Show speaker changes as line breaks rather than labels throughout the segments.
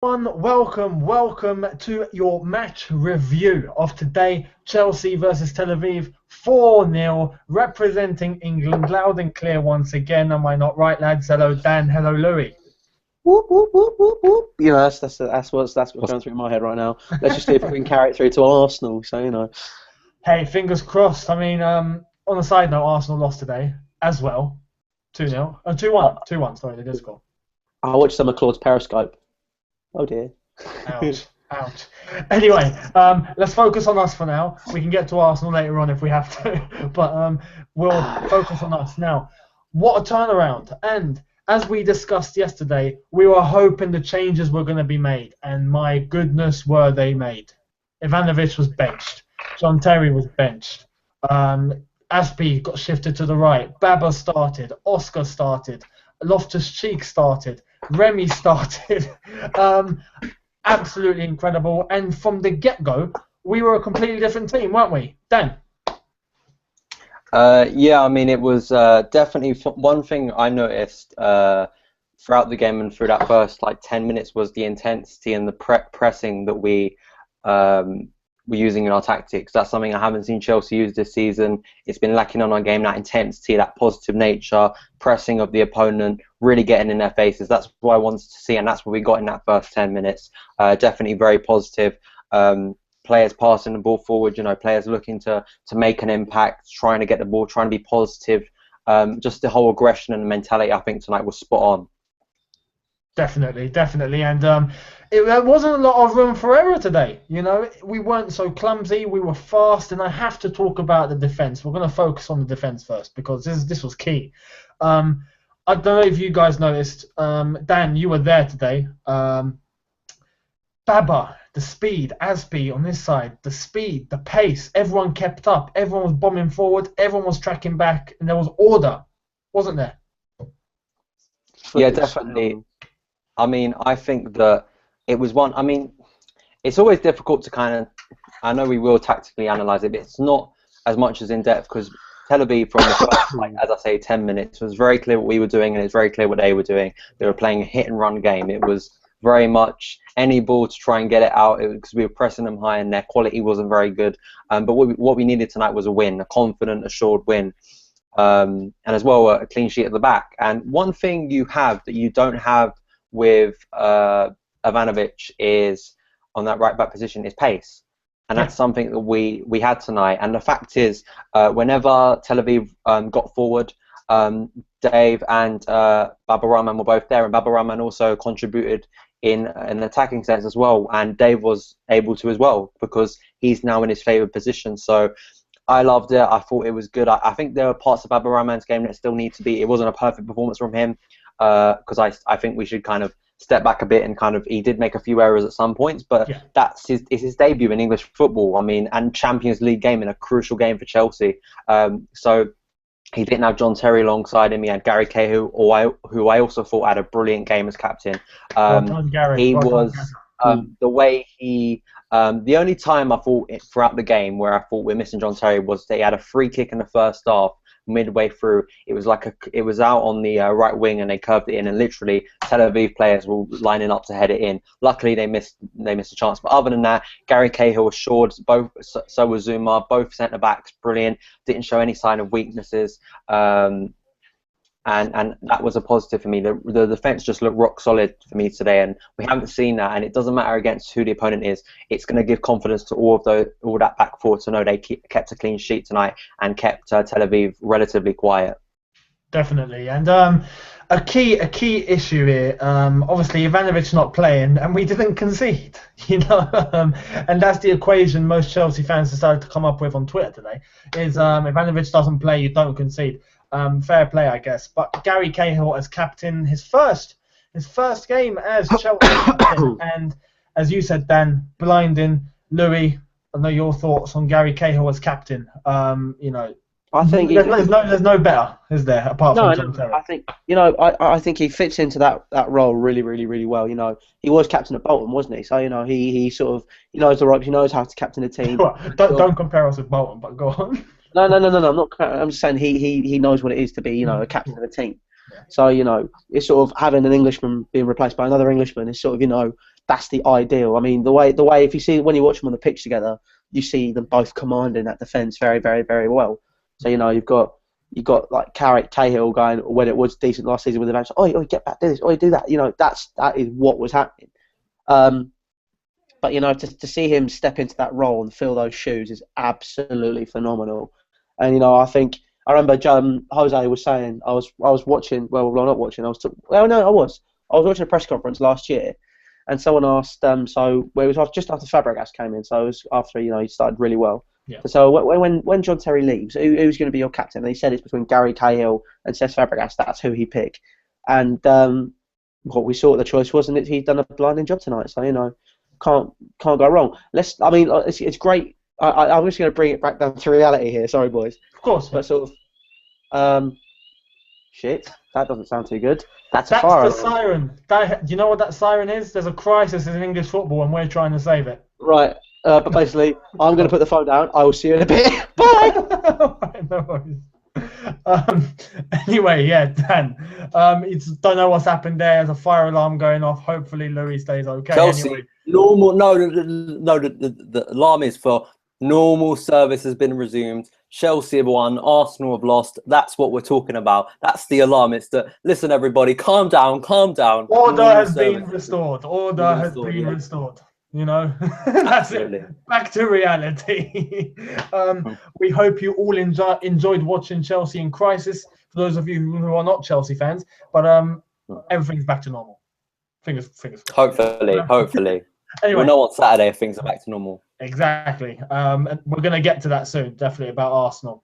Welcome to your match review of today. Chelsea versus Tel Aviv, 4-0, representing England loud and clear once again. Am I not right, lads? Hello, Dan. Hello, Louis.
Whoop, whoop, whoop, whoop, whoop. You know, that's what's going through my head right now. Let's just see if we can carry it through to Arsenal. So, you know.
Hey, fingers crossed. I mean, on a side note, Arsenal lost today as well. 2-0. 2-1. 2-1, sorry, they did score.
I watched some of Claude's Periscope. Oh, dear.
Ouch. Ouch. Anyway, let's focus on us for now. We can get to Arsenal later on if we have to. But we'll focus on us now. What a turnaround. And as we discussed yesterday, we were hoping the changes were going to be made. And my goodness, were they made. Ivanovic was benched. John Terry was benched. Aspie got shifted to the right. Baba started. Oscar started. Loftus-Cheek started. Remy started. Absolutely incredible. And from the get-go, we were a completely different team, weren't we? Dan?
Yeah, I mean, it was definitely one thing I noticed throughout the game and through that first 10 minutes was the intensity and the pressing that we were using in our tactics. That's something I haven't seen Chelsea use this season. It's been lacking on our game, that intensity, that positive nature, pressing of the opponent, really getting in their faces. That's what I wanted to see, and that's what we got in that first 10 minutes. Definitely very positive. Players passing the ball forward, players looking to make an impact, trying to get the ball, trying to be positive. Just the whole aggression and mentality, I think, tonight was spot on.
Definitely. And there wasn't a lot of room for error today. We weren't so clumsy, we were fast, and I have to talk about the defence. We're going to focus on the defence first because this was key. I don't know if you guys noticed, Dan, you were there today. Baba, the speed, Aspie on this side, the speed, the pace, everyone kept up, everyone was bombing forward, everyone was tracking back, and there was order, wasn't there?
Yeah, definitely. I mean, I think that it was one. I mean, it's always difficult to I know we will tactically analyse it, but it's not as much as in depth because Tel Aviv from the first, as I say, 10 minutes was very clear what we were doing, and it's very clear what they were doing. They were playing a hit and run game. It was very much any ball to try and get it out because we were pressing them high, and their quality wasn't very good. But what we needed tonight was a win, a confident, assured win. And as well a clean sheet at the back. And one thing you have that you don't have with Ivanovic is on that right back position is pace, and that's something that we had tonight. And the fact is, whenever Tel Aviv got forward, Dave and Baba Rahman were both there, and Baba Rahman also contributed in an attacking sense as well, and Dave was able to as well because he's now in his favoured position. So I loved it. I thought it was good. I think there are parts of Baba Rahman's game that still need to be. It wasn't a perfect performance from him because I think we should kind of step back a bit and he did make a few errors at some points, but it's his debut in English football. I mean, and Champions League game in a crucial game for Chelsea. So he didn't have John Terry alongside him. He had Gary Cahill, who I also thought had a brilliant game as captain. He was the way he. The only time I thought throughout the game where I thought we're missing John Terry was that he had a free kick in the first half. Midway through, it was out on the right wing, and they curved it in, and literally Tel Aviv players were lining up to head it in. Luckily, they missed a chance. But other than that, Gary Cahill assured, so was Zouma, both centre backs, brilliant. Didn't show any sign of weaknesses. And that was a positive for me. The defence just looked rock solid for me today, and we haven't seen that. And it doesn't matter against who the opponent is. It's going to give confidence to all that back four to know they kept a clean sheet tonight and kept Tel Aviv relatively quiet.
Definitely, and a key issue here. Obviously, Ivanovic not playing, and we didn't concede. And that's the equation most Chelsea fans decided to come up with on Twitter today. Is Ivanovic doesn't play, you don't concede. Fair play, I guess. But Gary Cahill as captain, his first game as Chelsea captain, and as you said, Dan, blinding. Louis, I know your thoughts on Gary Cahill as captain.
I think
there's no better, is there, apart from John Terry?
I think I think he fits into that role really, really, really well. He was captain at Bolton, wasn't he? So he sort of knows the ropes. He knows how to captain a team.
Well, don't compare us with Bolton, but go on.
No. I'm not. I'm just saying he knows what it is to be a captain of a team. Yeah. So it's sort of having an Englishman being replaced by another Englishman is sort of
that's the ideal. I mean, the way if you see when you watch them on the pitch together, you see them both commanding that defence very, very, very well. So you've got like Cahill going when it was decent last season with the bench. Oh, get back, do this. Oh, do that. That is what was happening. But to see him step into that role and fill those shoes is absolutely phenomenal. And I remember Jose was saying I was watching. Well, not watching. I was watching a press conference last year, and someone asked. So it was just after Fabregas came in. So it was after he started really well.
Yeah.
So when John Terry leaves, who's going to be your captain? And he said it's between Gary Cahill and Cesc Fabregas. That's who he picked. And what we saw what the choice was, and he's done a blinding job tonight. So can't go wrong. It's great. I'm just going to bring it back down to reality here. Sorry, boys.
Of course.
But sort of, shit. That doesn't sound too good. That's
the
alarm.
siren. Do you know what that siren is? There's a crisis in English football, and we're trying to save it.
Right. But basically, I'm going to put the phone down. I will see you in a bit. Bye.
Right, no worries. Anyway, yeah, Dan. Don't know what's happened there. There's a fire alarm going off. Hopefully, Louis stays okay.
Chelsea,
anyway.
normal. No. The alarm is for normal service has been resumed. Chelsea have won. Arsenal have lost. That's what we're talking about. That's the alarm. It's listen, everybody, calm down.
Order has been restored. Order has been restored. That's it. Back to reality. We hope you all enjoyed watching Chelsea in crisis. For those of you who are not Chelsea fans, but everything's back to normal. Fingers.
Hopefully.
Anyway,
we'll know on Saturday if things are back to normal.
Exactly. And we're going to get to that soon. Definitely about Arsenal.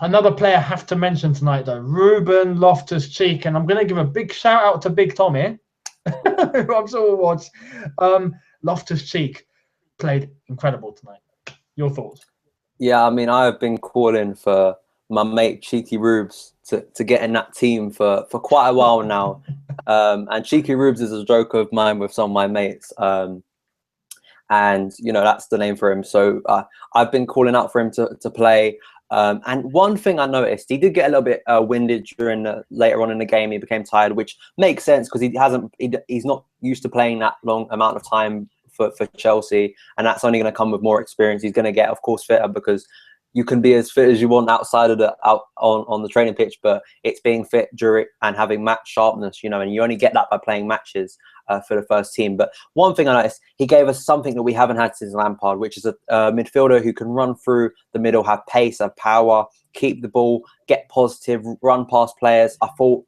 Another player I have to mention tonight, though, Ruben Loftus-Cheek, and I'm going to give a big shout out to Big Tom here. I'm sure we'll watch. Loftus-Cheek played incredible tonight. Your thoughts?
Yeah, I've been calling for my mate Cheeky Rubes to get in that team for quite a while now. And Cheeky Rubes is a joke of mine with some of my mates. And that's the name for him. So I've been calling out for him to play. And one thing I noticed, he did get a little bit winded later on in the game. He became tired, which makes sense because he's not used to playing that long amount of time for Chelsea, and that's only going to come with more experience. He's going to get, of course, fitter because you can be as fit as you want outside of on the training pitch, but it's being fit during and having match sharpness, and you only get that by playing matches for the first team. But one thing I noticed, he gave us something that we haven't had since Lampard, which is a midfielder who can run through the middle, have pace, have power, keep the ball, get positive, run past players. I thought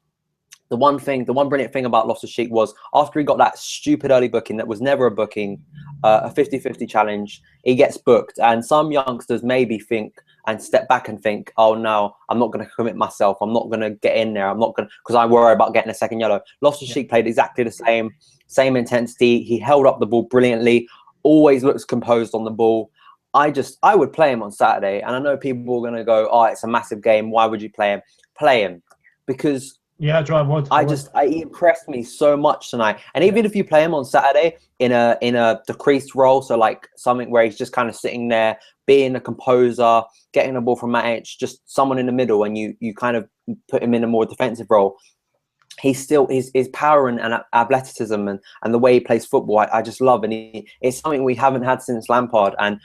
the one brilliant thing about Loftus-Cheek was after he got that stupid early booking that was never a booking, a 50-50 challenge, he gets booked. And some youngsters maybe think and step back and think, oh no, I'm not going to commit myself. I'm not going to get in there. I'm not going to, because I worry about getting a second yellow. Loftus-Cheek played exactly the same intensity. He held up the ball brilliantly, always looks composed on the ball. I would play him on Saturday. And I know people are going to go, oh, it's a massive game. Why would you play him? Play him because he impressed me so much tonight. And even if you play him on Saturday in a decreased role, so like something where he's just kind of sitting there, being a composer, getting the ball from Matic, just someone in the middle, and you kind of put him in a more defensive role, he's still his power and athleticism and the way he plays football, I just love. And it's something we haven't had since Lampard, and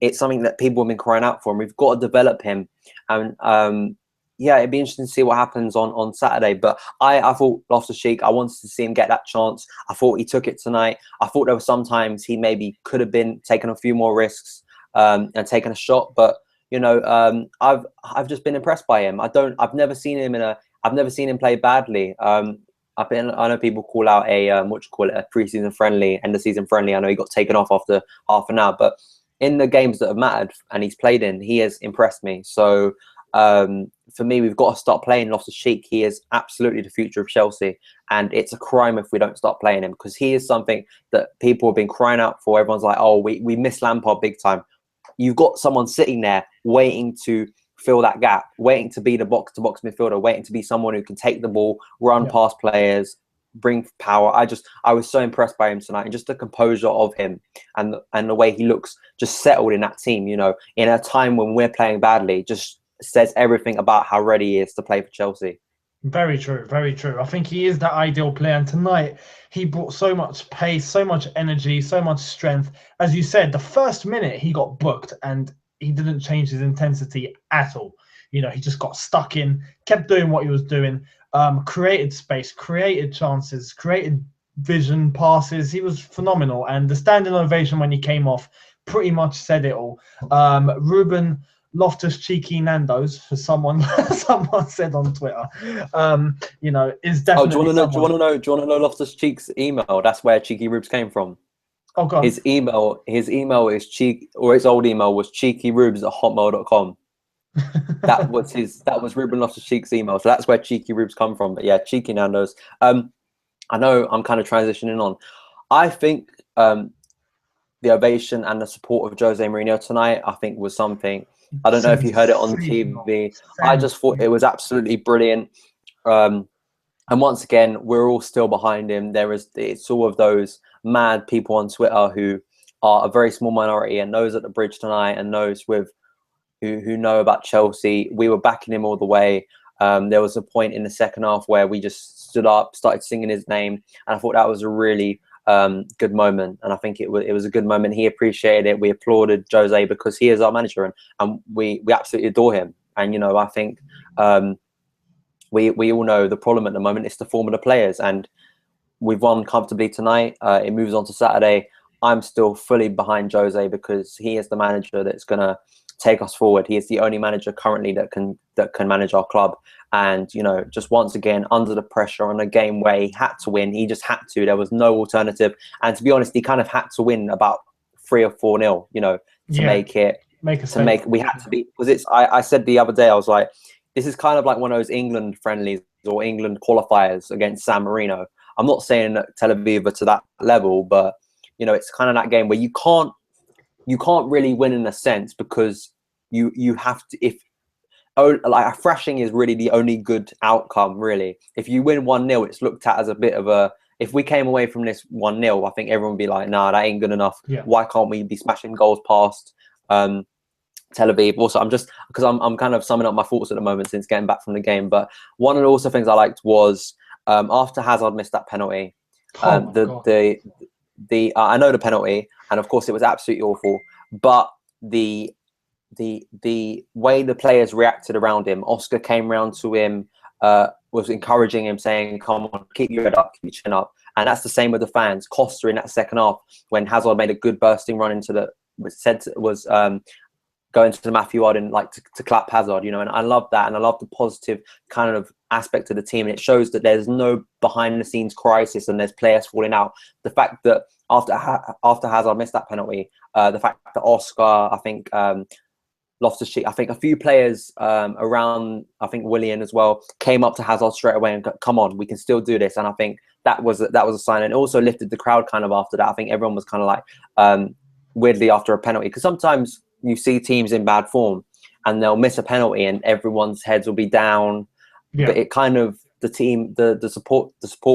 it's something that people have been crying out for, and we've got to develop him. And yeah, it'd be interesting to see what happens on Saturday. But I thought Loftus-Cheek, I wanted to see him get that chance. I thought he took it tonight. I thought there were sometimes he maybe could have been taking a few more risks and taken a shot. But I've just been impressed by him. I've never seen him play badly. I know people call out a pre-season friendly, end of season friendly. I know he got taken off after half an hour, but in the games that have mattered and he's played in, he has impressed me. So for me, we've got to start playing Loftus-Cheek. He is absolutely the future of Chelsea, and it's a crime if we don't start playing him, because he is something that people have been crying out for. Everyone's like, oh, we miss Lampard big time. You've got someone sitting there waiting to fill that gap, waiting to be the box-to-box midfielder, waiting to be someone who can take the ball, run past players, bring power. I was so impressed by him tonight, and just the composure of him and the way he looks just settled in that team, in a time when we're playing badly, just says everything about how ready he is to play for Chelsea.
Very true, very true. I think he is that ideal player, and tonight he brought so much pace, so much energy, so much strength. As you said, the first minute he got booked, and he didn't change his intensity at all. He just got stuck in, kept doing what he was doing, created space, created chances, created vision passes. He was phenomenal, and the standing ovation when he came off pretty much said it all. Ruben Loftus-Cheeky Nando's, for someone someone said on Twitter, is
Oh, do you
definitely
want to know? Do you
someone.
want to know? Do you want to know Loftus-Cheek's email? That's where Cheeky Rubes came from.
Oh God.
His email is his old email was cheekyrubes@hotmail.com. That was Ruben Loftus-Cheek's email. So that's where Cheeky Rubes come from. But yeah, Cheeky Nando's. I know I'm kind of transitioning on. I think the ovation and the support of Jose Mourinho tonight, I think, was something. I don't know if you heard it on TV. I just thought it was absolutely brilliant. And once again, we're all still behind him. It's all of those mad people on Twitter who are a very small minority, and those at the bridge tonight, and those who know about Chelsea. We were backing him all the way. There was a point in the second half where we just stood up, started singing his name, and I thought that was a really good moment. And I think it was a good moment. He appreciated it. We applauded Jose because he is our manager, and we absolutely adore him. And I think we all know the problem at the moment is the form of the players, and we've won comfortably tonight. It moves on to Saturday. I'm still fully behind Jose because he is the manager that's going to take us forward. He is the only manager currently that can manage our club. And just once again, under the pressure on a game where he had to win, he just had to. There was no alternative. And to be honest, he kind of had to win about 3 or 4-0. To make it. We had to be, because I said the other day, I was like, this is kind of like one of those England friendlies or England qualifiers against San Marino. I'm not saying that Tel Aviv are to that level, but it's kind of that game where you can't really win in a sense, because you have to, like a thrashing is really the only good outcome, really. If you win 1-0, it's looked at as a bit of a, if we came away from this 1-0, I think everyone would be like, nah, that ain't good enough.
Yeah.
Why can't we be smashing goals past Tel Aviv? Also, I'm kind of summing up my thoughts at the moment since getting back from the game. But one of the also things I liked was after Hazard missed that penalty, I know the penalty, and of course it was absolutely awful, but the way the players reacted around him, Oscar came round to him, was encouraging him, saying, come on, keep your head up, keep your chin up. And that's the same with the fans. Costa in that second half, when Hazard made a good bursting run into going to Matthew Arden, like to clap Hazard, and I love that, and I love the positive kind of aspect of the team, and it shows that there's no behind the scenes crisis and there's players falling out. The fact that after Hazard missed that penalty, the fact that Oscar, I think Loftus-Cheek, I think a few players around, I think Willian as well, came up to Hazard straight away and come on, we can still do this. And I think that was a sign, and it also lifted the crowd kind of after that. I think everyone was kind of like weirdly after a penalty, because sometimes you see teams in bad form and they'll miss a penalty and everyone's heads will be down. Yeah. But it kind of, the team, the support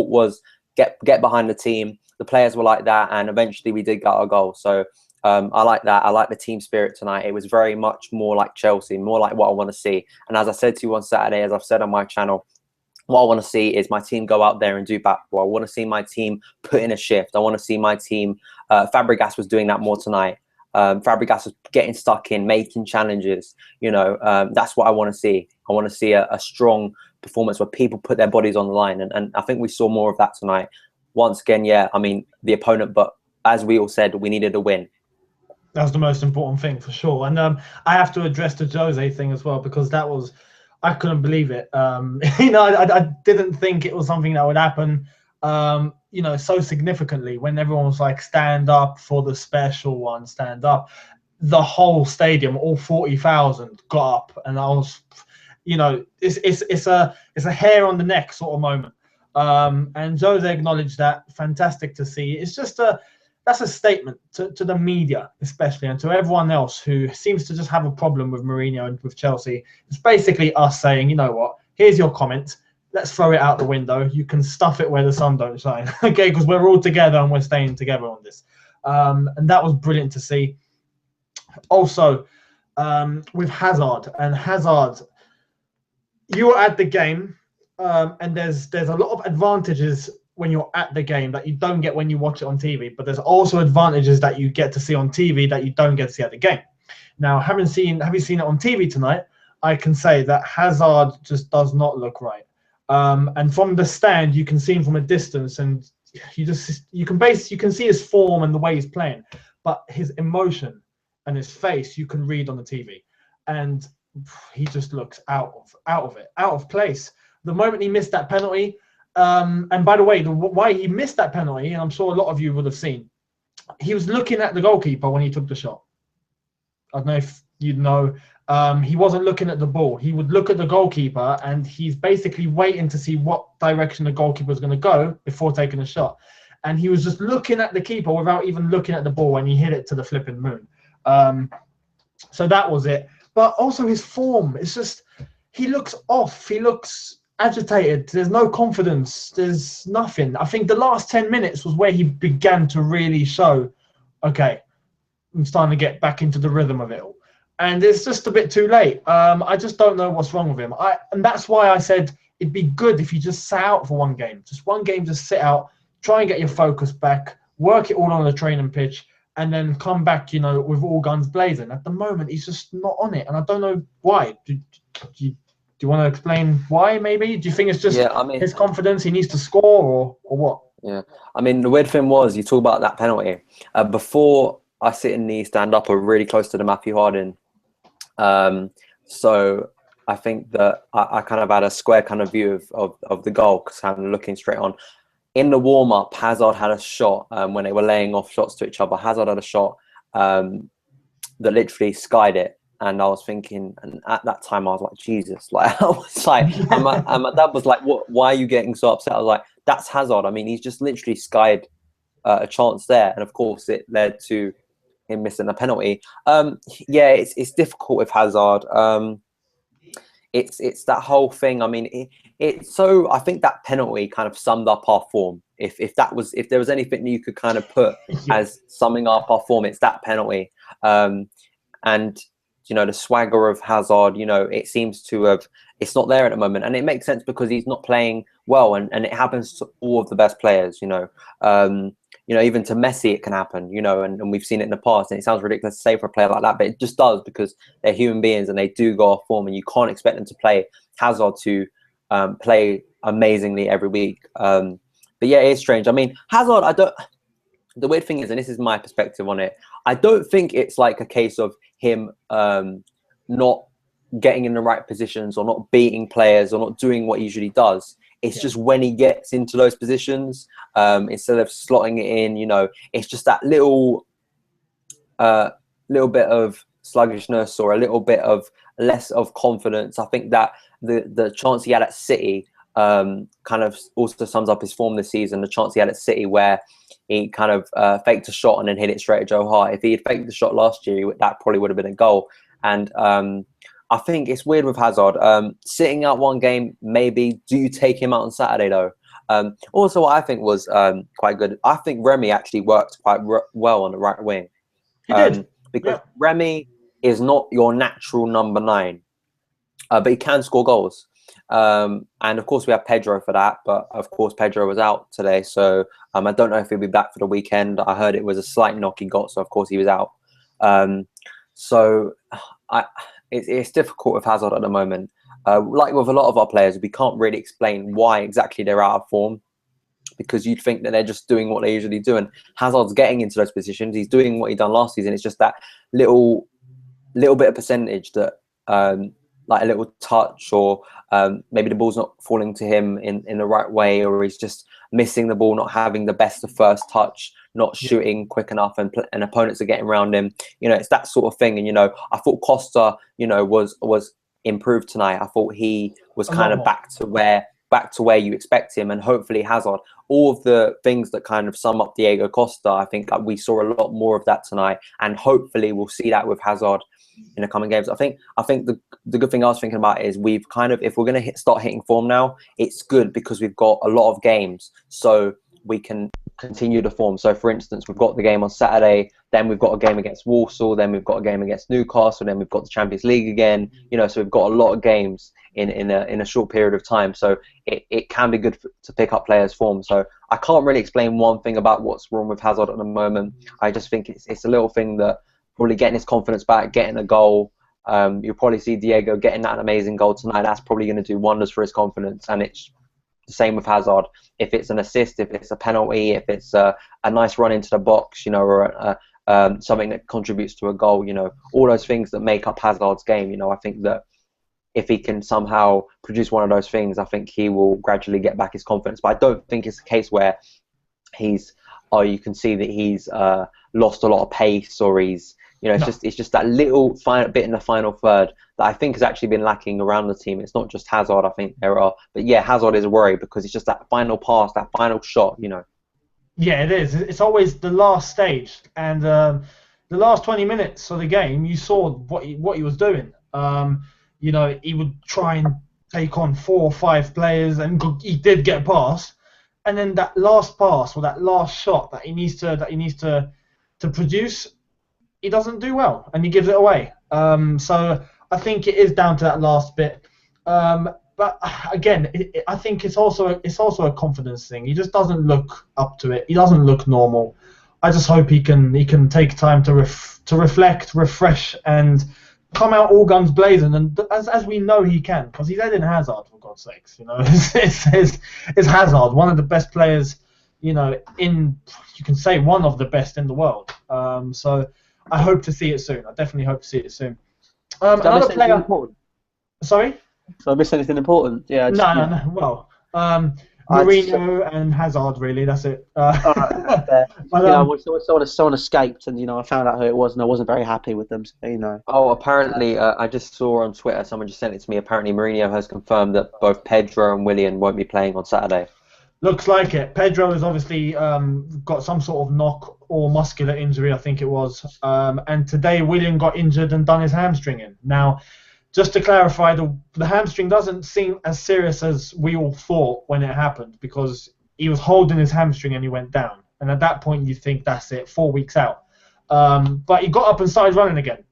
was get behind the team. The players were like that, and eventually we did get our goal. So I like that. I like the team spirit tonight. It was very much more like Chelsea, more like what I want to see. And as I said to you on Saturday, as I've said on my channel, what I want to see is my team go out there and do basketball. I want to see my team put in a shift. I want to see my team. Fabregas was doing that more tonight. Fabregas was getting stuck in, making challenges. That's what I want to see. I want to see a strong performance where people put their bodies on the line. And I think we saw more of that tonight. Once again, yeah, I mean, the opponent, but as we all said, we needed a win.
That was the most important thing for sure. And I have to address the Jose thing as well, because that was, I couldn't believe it. I didn't think it was something that would happen, so significantly, when everyone was like, stand up for the special one, stand up. The whole stadium, all 40,000 got up, and I was, it's a hair on the neck sort of moment. And Jose acknowledged that. Fantastic to see. It's just that's a statement to the media, especially, and to everyone else who seems to just have a problem with Mourinho and with Chelsea. It's basically us saying, you know what, here's your comment. Let's throw it out the window. You can stuff it where the sun don't shine, okay? Because we're all together and we're staying together on this. And that was brilliant to see. Also, with Hazard, you were at the game. and there's a lot of advantages when you're at the game that you don't get when you watch it on TV. But there's also advantages that you get to see on TV that you don't get to see at the game. Now, having seen it on TV tonight, I can say that Hazard just does not look right. And from the stand, you can see him from a distance, and you can see his form and the way he's playing, but his emotion and his face you can read on the TV, and he just looks out of place. The moment he missed that penalty, and by the way, why he missed that penalty, and I'm sure a lot of you would have seen, he was looking at the goalkeeper when he took the shot. I don't know if you know. He wasn't looking at the ball. He would look at the goalkeeper, and he's basically waiting to see what direction the goalkeeper is going to go before taking a shot. And he was just looking at the keeper without even looking at the ball, and he hit it to the flipping moon. So that was it. But also his form, it's just, he looks off. He looks agitated. There's no confidence. There's nothing. I think the last 10 minutes was where he began to really show, okay, I'm starting to get back into the rhythm of it all. And it's just a bit too late. I just don't know what's wrong with him. And that's why I said it'd be good if you just sat out for one game. Just one game, just sit out, try and get your focus back, work it all on the training pitch, and then come back, with all guns blazing. At the moment, he's just not on it. And I don't know why. Do you want to explain why, maybe? Do you think it's just his confidence, he needs to score, or what?
Yeah. I mean, the weird thing was, you talk about that penalty. Before I sit in the stand-up or really close to the Matthew Harding. So I think that I kind of had a square kind of view of the goal because I'm looking straight on. In the warm-up, Hazard had a shot when they were laying off shots to each other. Hazard had a shot that literally skied it. And I was thinking, and at that time I was like, Jesus, like I was like, and my dad was like, "What? Why are you getting so upset?" I was like, "That's Hazard. I mean, he's just literally skied a chance there, and of course it led to him missing a penalty." Yeah, it's difficult with Hazard. It's that whole thing. I mean, it's so. I think that penalty kind of summed up our form. If there was anything you could kind of put as summing up our form, it's that penalty. And the swagger of Hazard, it seems to have, it's not there at the moment. And it makes sense because he's not playing well, and it happens to all of the best players, even to Messi it can happen, and we've seen it in the past, and it sounds ridiculous to say for a player like that, but it just does because they're human beings and they do go off form, and you can't expect them to play Hazard to play amazingly every week. But yeah, it's strange. I mean, Hazard, the weird thing is, and this is my perspective on it, I don't think it's like a case of him not getting in the right positions or not beating players or not doing what he usually does. It's just when he gets into those positions, instead of slotting it in, it's just that little bit of sluggishness or a little bit of less of confidence. I think that the chance he had at City kind of also sums up his form this season. The chance he had at City where he kind of faked a shot and then hit it straight at Joe Hart. If he had faked the shot last year, that probably would have been a goal. And I think it's weird with Hazard. Sitting out one game, maybe. Do you take him out on Saturday, though? Also, what I think was quite good, I think Remy actually worked quite well on the right wing.
He did.
Because Remy is not your natural number 9, but he can score goals. And of course we have Pedro for that, but of course Pedro was out today, so I don't know if he'll be back for the weekend. I heard it was a slight knock he got, so of course he was out. So it's difficult with Hazard at the moment. Like with a lot of our players, we can't really explain why exactly they're out of form, because you'd think that they're just doing what they usually do, and Hazard's getting into those positions. He's doing what he done last season. It's just that little bit of percentage that like a little touch, or maybe the ball's not falling to him in the right way, or he's just missing the ball, not having the best of first touch, not shooting quick enough, and opponents are getting around him. It's that sort of thing. And I thought Costa, was improved tonight. I thought he was kind of back to where you expect him, and hopefully Hazard. All of the things that kind of sum up Diego Costa, I think we saw a lot more of that tonight, and hopefully we'll see that with Hazard in the coming games. I think the good thing I was thinking about is we've kind of, if we're going to start hitting form now, it's good because we've got a lot of games, so we can continue the form. So, for instance, we've got the game on Saturday, then we've got a game against Walsall, then we've got a game against Newcastle, then we've got the Champions League again. So we've got a lot of games in a short period of time. So it can be good to pick up players' form. So I can't really explain one thing about what's wrong with Hazard at the moment. I just think it's a little thing that probably getting his confidence back, getting a goal. You'll probably see Diego getting that amazing goal tonight. That's probably going to do wonders for his confidence. And it's the same with Hazard. If it's an assist, if it's a penalty, if it's a nice run into the box, or something that contributes to a goal, all those things that make up Hazard's game. I think that if he can somehow produce one of those things, I think he will gradually get back his confidence. But I don't think it's a case where you can see that he's lost a lot of pace, or he's, it's just that little bit in the final third that I think has actually been lacking around the team. It's not just Hazard, I think there are, but yeah, Hazard is a worry because it's just that final pass, that final shot,
Yeah, it is. It's always the last stage, and the last 20 minutes of the game, you saw what he was doing. He would try and take on 4 or 5 players, and he did get past. And then that last pass or that last shot that he needs to produce, he doesn't do well, and he gives it away. So I think it is down to that last bit. But again, I think it's also a confidence thing. He just doesn't look up to it. He doesn't look normal. I just hope he can take time to reflect, refresh, and come out all guns blazing. And as we know he can, because he's Eden Hazard, for God's sakes. It's Hazard, one of the best players. You can say one of the best in the world. So I hope to see it soon. I definitely hope to see it soon. Another player.
Important?
Sorry.
So I missed anything important? Yeah.
No. Well, Mourinho and Hazard, really. That's it.
Someone escaped, and I found out who it was, and I wasn't very happy with them. So,
Oh, apparently, I just saw on Twitter, someone just sent it to me. Apparently, Mourinho has confirmed that both Pedro and Willian won't be playing on Saturday.
Looks like it. Pedro has obviously got some sort of knock or muscular injury, I think it was. And today, Willian got injured and done his hamstring in. Now, just to clarify, the hamstring doesn't seem as serious as we all thought when it happened, because he was holding his hamstring and he went down. And at that point, you think that's it, 4 weeks out. But he got up and started running again.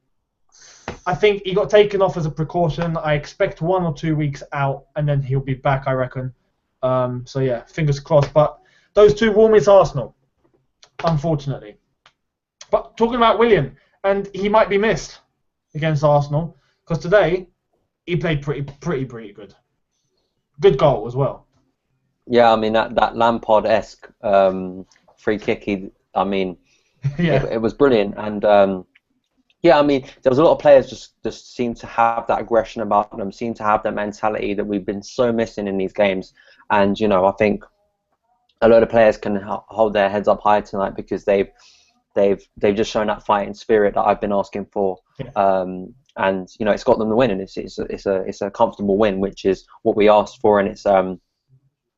I think he got taken off as a precaution. I expect 1 or 2 weeks out, and then he'll be back, I reckon. So yeah, fingers crossed. But those two will miss Arsenal, unfortunately. But talking about Willian, and he might be missed against Arsenal, because today he played pretty good. Good goal as well.
Yeah, I mean that Lampard-esque free kick.
Yeah.
It was brilliant, and yeah, I mean there was a lot of players just seem to have that aggression about them, seem to have that mentality that we've been so missing in these games. And I think a lot of players can hold their heads up high tonight because they've just shown that fighting spirit that I've been asking for. Yeah. And it's got them the win, and it's a comfortable win, which is what we asked for. And it's I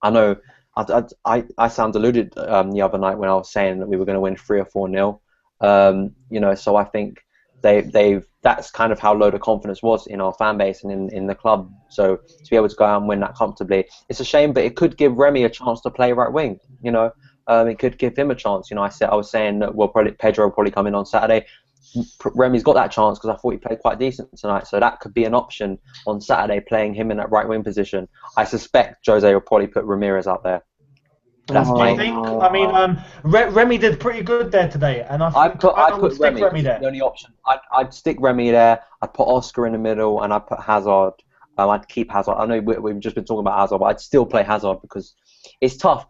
know I sound deluded the other night when I was saying that we were going to win 3 or 4-0. So I think that's kind of how low the confidence was in our fan base and in the club. So to be able to go out and win that comfortably, it's a shame, but it could give Remy a chance to play right wing. It could give him a chance. I was saying that Pedro will probably come in on Saturday. Remy's got that chance because I thought he played quite decent tonight, so that could be an option on Saturday, playing him in that right wing position. I suspect Jose will probably put Ramirez out there.
That's what I think. I mean, Remy did pretty good there today, and I put Remy there.
The only option. I'd stick Remy there. I'd put Oscar in the middle, and I'd put Hazard. I'd keep Hazard. I know we've just been talking about Hazard, but I'd still play Hazard because it's tough.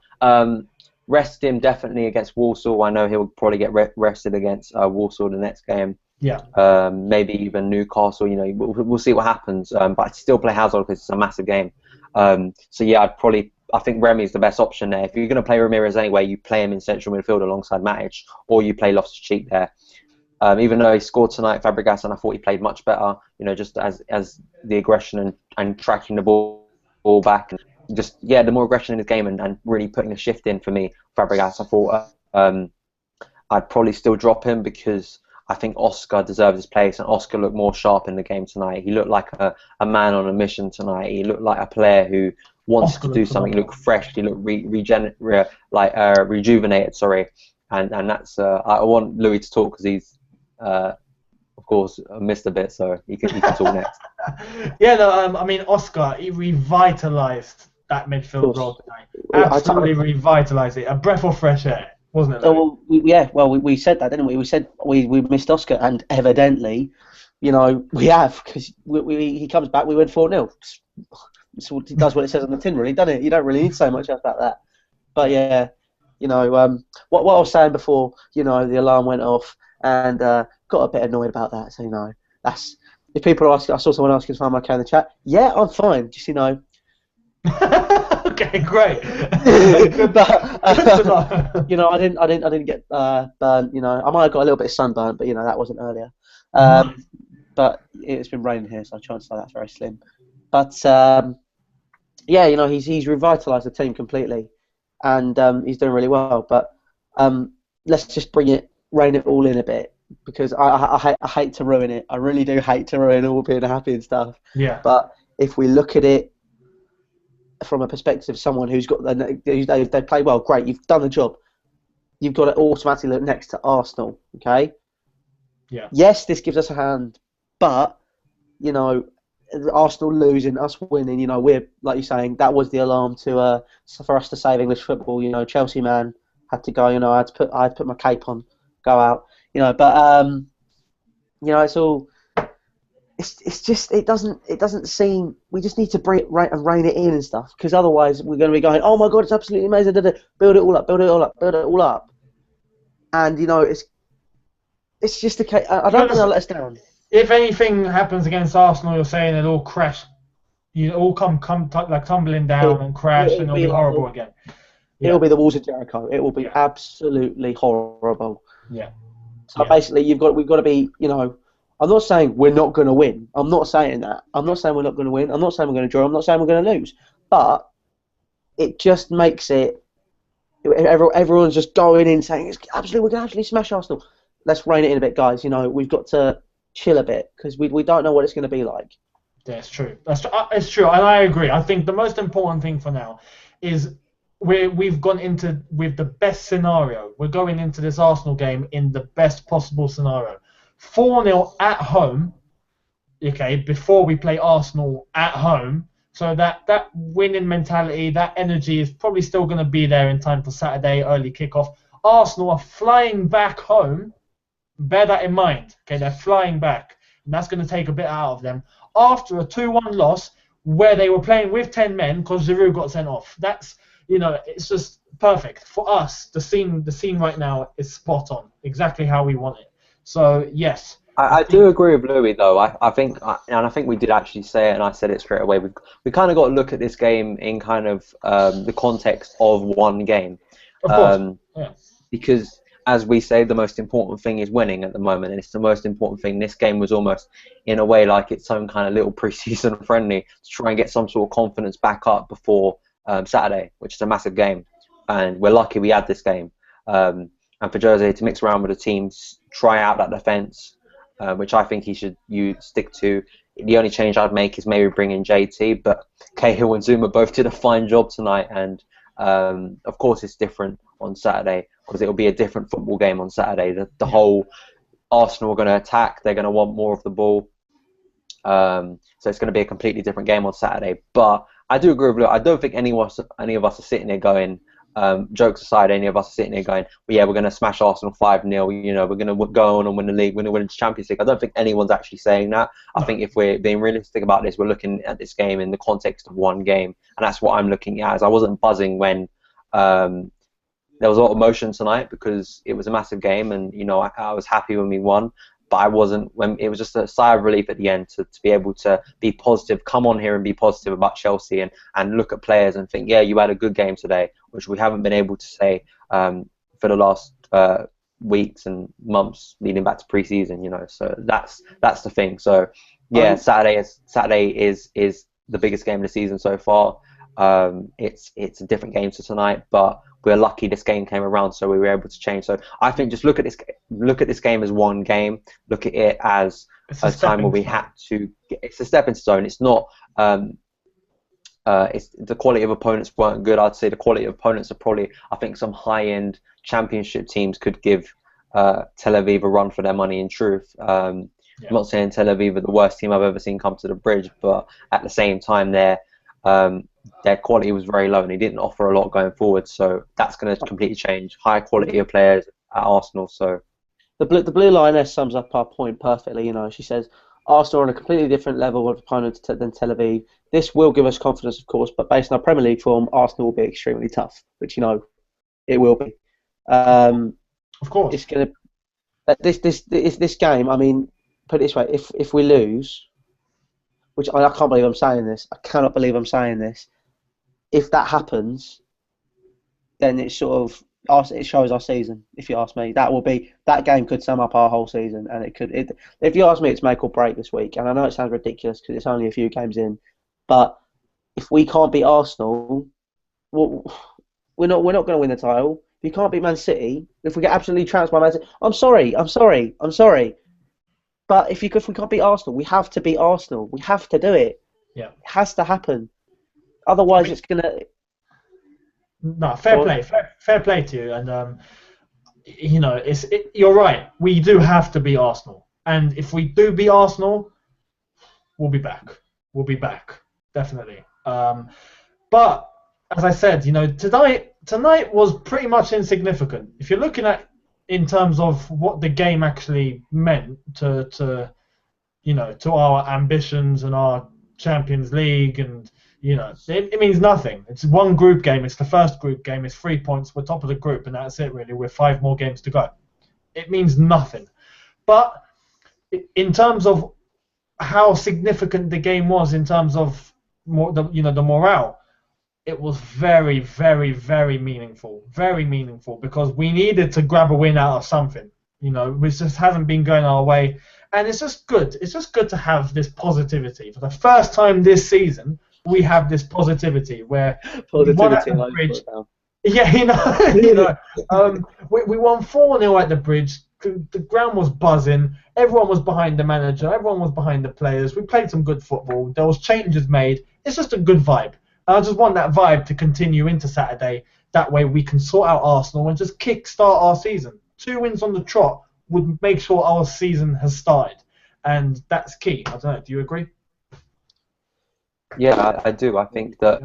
Rest him definitely against Walsall. I know he'll probably get rested against Walsall the next game.
Yeah.
Maybe even Newcastle. We'll see what happens. But I'd still play Hazard because it's a massive game. So yeah, I think Remy's the best option there. If you're going to play Ramirez anyway, you play him in central midfield alongside Matic, or you play Loftus-Cheek there. Even though he scored tonight, Fabregas, and I thought he played much better. Just as the aggression and tracking the ball back, and just the more aggression in his game and really putting a shift in for me, Fabregas. I thought I'd probably still drop him because I think Oscar deserves his place, and Oscar looked more sharp in the game tonight. He looked like a man on a mission tonight. He looked like a player who wants
Oscar
to do
looks
something. He
phenomenal.
looked fresh. He looked rejuvenated. Sorry, and that's I want Louis to talk because he's of course missed a bit, so he can talk next.
Yeah, no, I mean Oscar, he revitalised that midfield role tonight. Absolutely revitalised it. A breath of fresh air, wasn't it?
So we said that, didn't we? We said we missed Oscar, and evidently, you know, we have, because he comes back, we win 4-0. So he does what it says on the tin, really, doesn't it? You don't really need so much about that. But yeah, you know, what I was saying before, you know, the alarm went off, and got a bit annoyed about that. So, you know, that's, if people are asking, I saw someone asking if I'm okay in the chat. Yeah, I'm fine. Just, you know.
Okay, great.
But, you know, I didn't get burnt. You know, I might have got a little bit of sunburn, but you know, that wasn't earlier.
Nice.
But it's been raining here, so chances are that's very slim. But yeah, you know, he's revitalised the team completely, and he's doing really well. But let's just rein it all in a bit, because I hate to ruin it. I really do hate to ruin all being happy and stuff.
Yeah.
But if we look at it from a perspective of someone who's got they play well, great, you've done the job. You've got to automatically look next to Arsenal, okay?
Yeah.
Yes, this gives us a hand, but you know, Arsenal losing, us winning, you know, we're, like you're saying, that was the alarm to for us to save English football. You know, Chelsea man had to go. You know, I had to put my cape on, go out. You know, but you know, it's all. It's just it doesn't seem. We just need to rein it in and stuff, because otherwise we're going to be going, oh my god, it's absolutely amazing. Build it all up, and you know, it's just a case. I don't think they'll let us down.
If anything happens against Arsenal, you're saying it'll all crash. You all come like tumbling down and crash, and it'll be horrible again. Yeah.
It'll be the walls of Jericho. It will be absolutely horrible.
Yeah.
So basically, we've got to be, you know. I'm not saying we're not going to win. I'm not saying that. I'm not saying we're not going to win. I'm not saying we're going to draw. I'm not saying we're going to lose. But it just makes it. Everyone's just going in saying it's absolutely, we're going to actually smash Arsenal. Let's rein it in a bit, guys. You know, we've got to chill a bit, because we don't know what it's going to be like.
Yeah, it's true. It's true, and I agree. I think the most important thing for now is we've gone into with the best scenario. We're going into this Arsenal game in the best possible scenario. 4-0 at home, okay, before we play Arsenal at home. So that winning mentality, that energy is probably still going to be there in time for Saturday, early kickoff. Arsenal are flying back home. Bear that in mind. Okay, they're flying back, and that's going to take a bit out of them after a 2-1 loss where they were playing with 10 men because Giroud got sent off. That's, you know, it's just perfect for us. The scene right now is spot on, exactly how we want it. So yes,
I do agree with Louis though. I think we did actually say it, and I said it straight away. We kind of got to look at this game in kind of the context of one game,
of course, yeah.
Because as we say, the most important thing is winning at the moment, and it's the most important thing. This game was almost, in a way, like its own kind of little pre-season friendly to try and get some sort of confidence back up before Saturday, which is a massive game, and we're lucky we had this game. And for Jose to mix around with the teams, try out that defence, which I think he should stick to. The only change I'd make is maybe bring in JT, but Cahill and Zouma both did a fine job tonight, and of course it's different on Saturday because it'll be a different football game on Saturday. The whole Arsenal are going to attack, they're going to want more of the ball, so it's going to be a completely different game on Saturday. But I do agree with Luke. I don't think any of us are sitting there going, jokes aside, any of us are sitting there going, well, yeah, we're going to smash Arsenal 5-0, you know, we're going to go on and win the league, we're going to win the Champions League. I don't think anyone's actually saying that. I think if we're being realistic about this, we're looking at this game in the context of one game, and that's what I'm looking at. As I wasn't buzzing when there was a lot of emotion tonight because it was a massive game, and, you know, I was happy when we won. But I wasn't when it was just a sigh of relief at the end to be able to be positive, come on here and be positive about Chelsea and look at players and think, yeah, you had a good game today, which we haven't been able to say for the last weeks and months leading back to pre-season, you know. So that's the thing. So yeah, Saturday is the biggest game of the season so far. It's a different game to tonight, but we're lucky this game came around, so we were able to change. So I think just look at this game as one game. Look at it as a time where we had to. It's a stepping stone. It's not. the quality of opponents weren't good. I'd say the quality of opponents are probably, I think some high-end championship teams could give Tel Aviv a run for their money, in truth. I'm not saying Tel Aviv are the worst team I've ever seen come to the bridge, but at the same time, their quality was very low and they didn't offer a lot going forward. So that's going to completely change. Higher quality of players at Arsenal. So
the blue lioness sums up our point perfectly. She says Arsenal are on a completely different level of opponent than Tel Aviv. This will give us confidence, of course, but based on our Premier League form, Arsenal will be extremely tough, which it will be.
Of course,
it's gonna. This game. I mean, put it this way: if we lose, which I can't believe I'm saying this, I cannot believe I'm saying this. If that happens, then it shows our season. If you ask me, that game could sum up our whole season, and if you ask me, it's make or break this week. And I know it sounds ridiculous because it's only a few games in, but if we can't beat Arsenal, we're not going to win the title. If you can't beat Man City, if we get absolutely trounced by Man City, I'm sorry. But if we can't beat Arsenal, we have to beat Arsenal. We have to do it.
Yeah,
it has to happen. Otherwise, it's gonna.
No, fair play to you, and you're right. We do have to beat Arsenal, and if we do beat Arsenal, we'll be back. We'll be back, definitely. But as I said, tonight was pretty much insignificant. If you're looking at in terms of what the game actually meant to our ambitions and our Champions League, and it means nothing. It's one group game. It's the first group game. It's 3 points. We're top of the group, and that's it really. With 5 more games to go, it means nothing. But in terms of how significant the game was, in terms of the morale, it was very, very, very meaningful. Very meaningful, because we needed to grab a win out of something. Which just hasn't been going our way, and it's just good. It's just good to have this positivity for the first time this season. We have this positivity where we won at the bridge. Yeah, we won 4-0 at the bridge. The ground was buzzing. Everyone was behind the manager. Everyone was behind the players. We played some good football. There was changes made. It's just a good vibe. And I just want that vibe to continue into Saturday. That way we can sort out Arsenal and just kick-start our season. 2 wins on the trot would make sure our season has started. And that's key. I don't know. Do you agree?
Yeah, I do. I think that,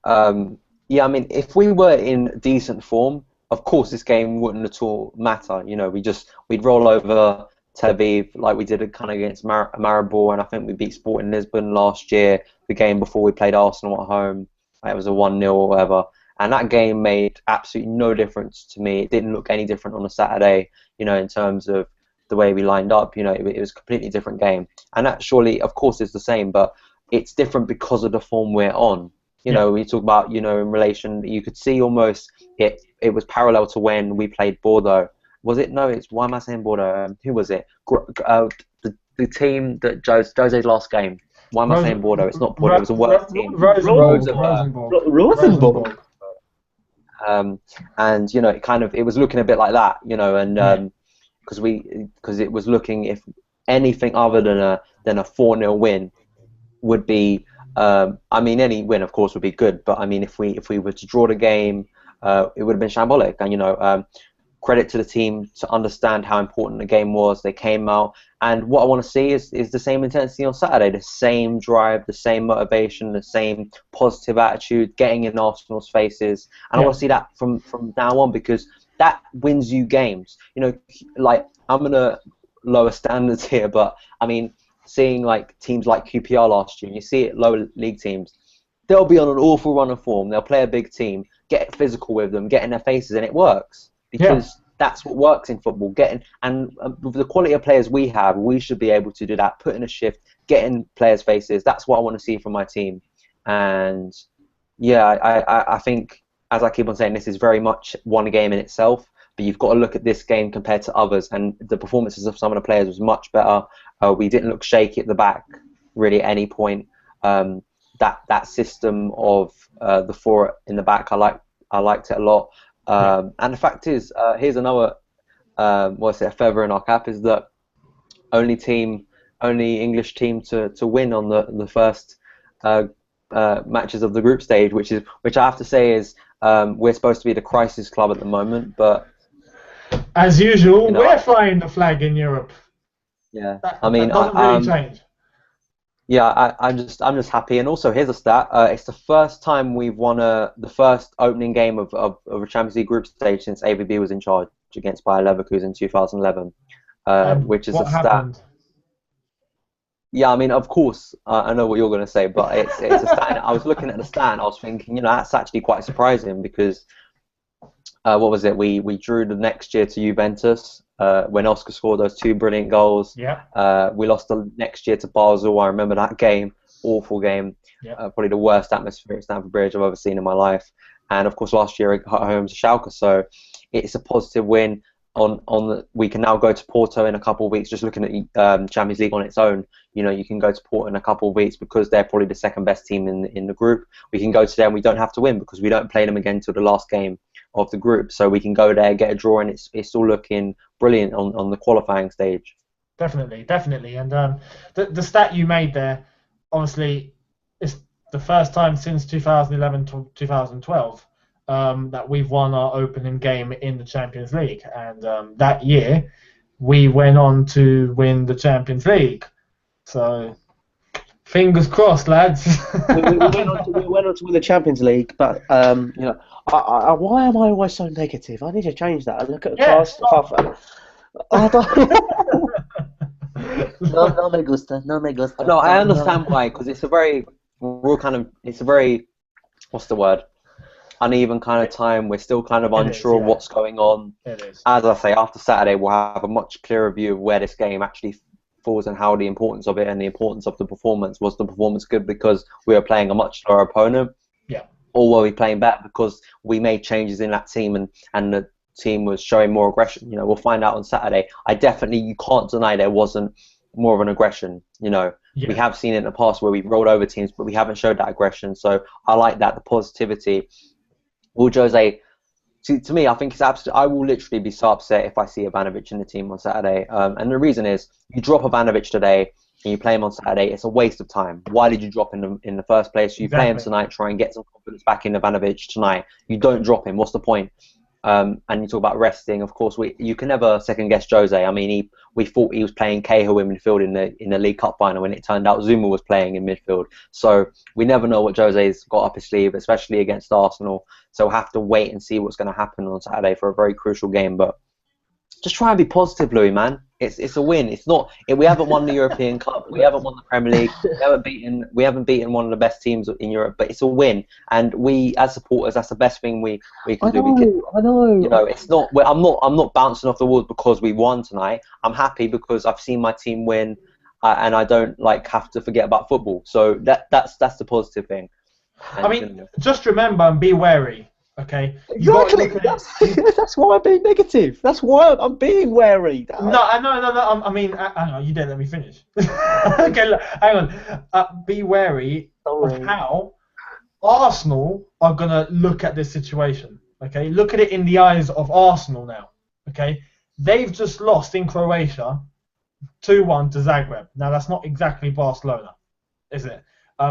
I mean, if we were in decent form, of course this game wouldn't at all matter. We'd roll over Tel Aviv like we did kind of against Maribor, and I think we beat Sporting Lisbon last year, the game before we played Arsenal at home. It was a 1-0 or whatever. And that game made absolutely no difference to me. It didn't look any different on a Saturday, in terms of the way we lined up. It was a completely different game. And that surely, of course, is the same, but it's different because of the form we're on. We talk about, in relation, you could see almost it was parallel to when we played Bordeaux. Was it? No, why am I saying Bordeaux? Who was it? The team that Jose's last game. Why am I saying Bordeaux? It's not Bordeaux, it was a worse team.
Rosenborg.
And it was looking a bit like that, and because it was looking, if anything other than a 4-0 win would be, I mean, any win of course would be good, but I mean, if we were to draw the game, it would have been shambolic. And credit to the team to understand how important the game was. They came out, and what I want to see is the same intensity on Saturday, the same drive, the same motivation, the same positive attitude, getting in Arsenal's faces. And I want to see that from now on, because that wins you games. Like, I'm gonna lower standards here, but I mean, seeing like teams like QPR last year, and you see it lower league teams, they'll be on an awful run of form. They'll play a big team, get physical with them, get in their faces, and it works. Because that's what works in football. With the quality of players we have, we should be able to do that. Put in a shift, get in players' faces. That's what I want to see from my team. And I think, as I keep on saying, this is very much one game in itself. But you've got to look at this game compared to others, and the performances of some of the players was much better. We didn't look shaky at the back, really, at any point. That system of the 4 in the back, I liked it a lot. And the fact is, here's another a feather in our cap, is that only English team to win on the first matches of the group stage, which I have to say is we're supposed to be the crisis club at the moment, but
as usual, we're flying the flag in Europe.
Yeah,
that doesn't really change.
Yeah, I'm just happy, and also here's a stat: it's the first time we've won the first opening game of a Champions League group stage since AVB was in charge against Bayer Leverkusen in 2011, which is a stat. Happened? Yeah, I mean, of course, I know what you're going to say, but it's a stat. I was looking at the stat, and I was thinking, that's actually quite surprising because what was it? We drew the next year to Juventus when Oscar scored those 2 brilliant goals.
Yeah.
We lost the next year to Basel. I remember that game, awful game.
Yeah.
Probably the worst atmosphere at Stamford Bridge I've ever seen in my life. And of course, last year at home to Schalke. So it's a positive win. We can now go to Porto in a couple of weeks. Just looking at Champions League on its own, you can go to Porto in a couple of weeks because they're probably the second best team in the group. We can go to them. We don't have to win because we don't play them again until the last game of the group. So we can go there, get a draw, and it's all looking brilliant on the qualifying stage.
Definitely. And the stat you made there, obviously, it's the first time since 2011 to 2012. That we've won our opening game in the Champions League, and that year we went on to win the Champions League. So fingers crossed, lads.
we went on to win the Champions League, but why am I always so negative? I need to change that. I look at the class. No me gusta.
No, I understand why, because it's a very what's the word? Uneven kind of time. We're still kind of unsure of what's going on.
It is.
As I say, after Saturday, we'll have a much clearer view of where this game actually falls and how the importance of it and the importance of the performance. Was the performance good because we were playing a much lower opponent?
Yeah.
Or were we playing better because we made changes in that team and the team was showing more aggression? We'll find out on Saturday. You can't deny there wasn't more of an aggression.
Yeah.
We have seen it in the past where we rolled over teams, but we haven't showed that aggression. So I like that, the positivity. Will Jose, to me, I think it's absolutely. I will literally be so upset if I see Ivanovic in the team on Saturday. And the reason is, you drop Ivanovic today and you play him on Saturday, it's a waste of time. Why did you drop him in the first place? You play him tonight, try and get some confidence back in Ivanovic tonight. You don't drop him. What's the point? And you talk about resting. Of course, you can never second guess Jose. I mean, we thought he was playing Cahill in midfield in the League Cup final, when it turned out Zouma was playing in midfield. So we never know what Jose's got up his sleeve, especially against Arsenal. So we'll have to wait and see what's going to happen on Saturday for a very crucial game. But just try and be positive, Louis, man. It's a win. It's not. We haven't won the European Cup. We haven't won the Premier League. We haven't beaten one of the best teams in Europe. But it's a win, and we as supporters, that's the best thing we can do.
I know.
It's not. I'm not bouncing off the walls because we won tonight. I'm happy because I've seen my team win, and I don't have to forget about football. So that's the positive thing. And,
just remember and be wary. Okay.
Exactly. That's why I'm being negative. That's why I'm being wary.
No. I know you didn't let me finish. Okay, look, hang on. Be wary of how Arsenal are gonna look at this situation. Okay, look at it in the eyes of Arsenal now. Okay, they've just lost in Croatia 2-1 to Zagreb. Now that's not exactly Barcelona, is it?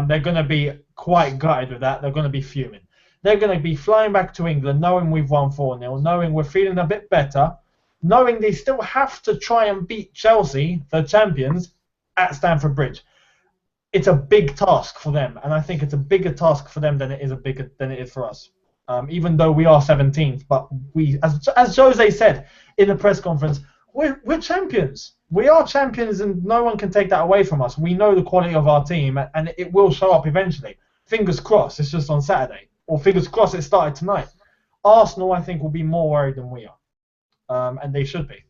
They're gonna be quite gutted with that. They're gonna be fuming. They're going to be flying back to England knowing we've won 4-0, knowing we're feeling a bit better, knowing they still have to try and beat Chelsea, the champions, at Stamford Bridge. It's a big task for them, and I think it's a bigger task for them than it is for us. Even though we are 17th, but we, as Jose said in the press conference, we're champions. We are champions, and no one can take that away from us. We know the quality of our team, and it will show up eventually. Fingers crossed, it's just on Saturday. Or fingers crossed it started tonight. Arsenal, I think, will be more worried than we are, and they should be.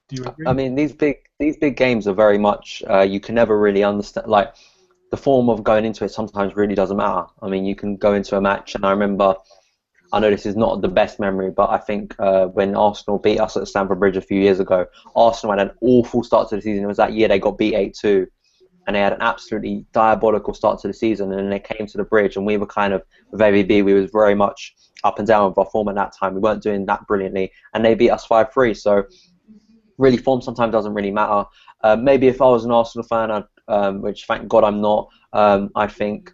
Do you agree?
I mean, these big games are very much you can never really understand. Like, the form of going into it sometimes really doesn't matter. I mean, you can go into a match, and I remember, I know this is not the best memory, but I think when Arsenal beat us at Stamford Bridge a few years ago, Arsenal had an awful start to the season. It was that year they got beat 8-2. And they had an absolutely diabolical start to the season, and then they came to the Bridge, and we were kind of, with AVB, we was very much up and down with our form at that time. We weren't doing that brilliantly, and they beat us 5-3. So really, form sometimes doesn't really matter. Maybe if I was an Arsenal fan, which thank God I'm not. I think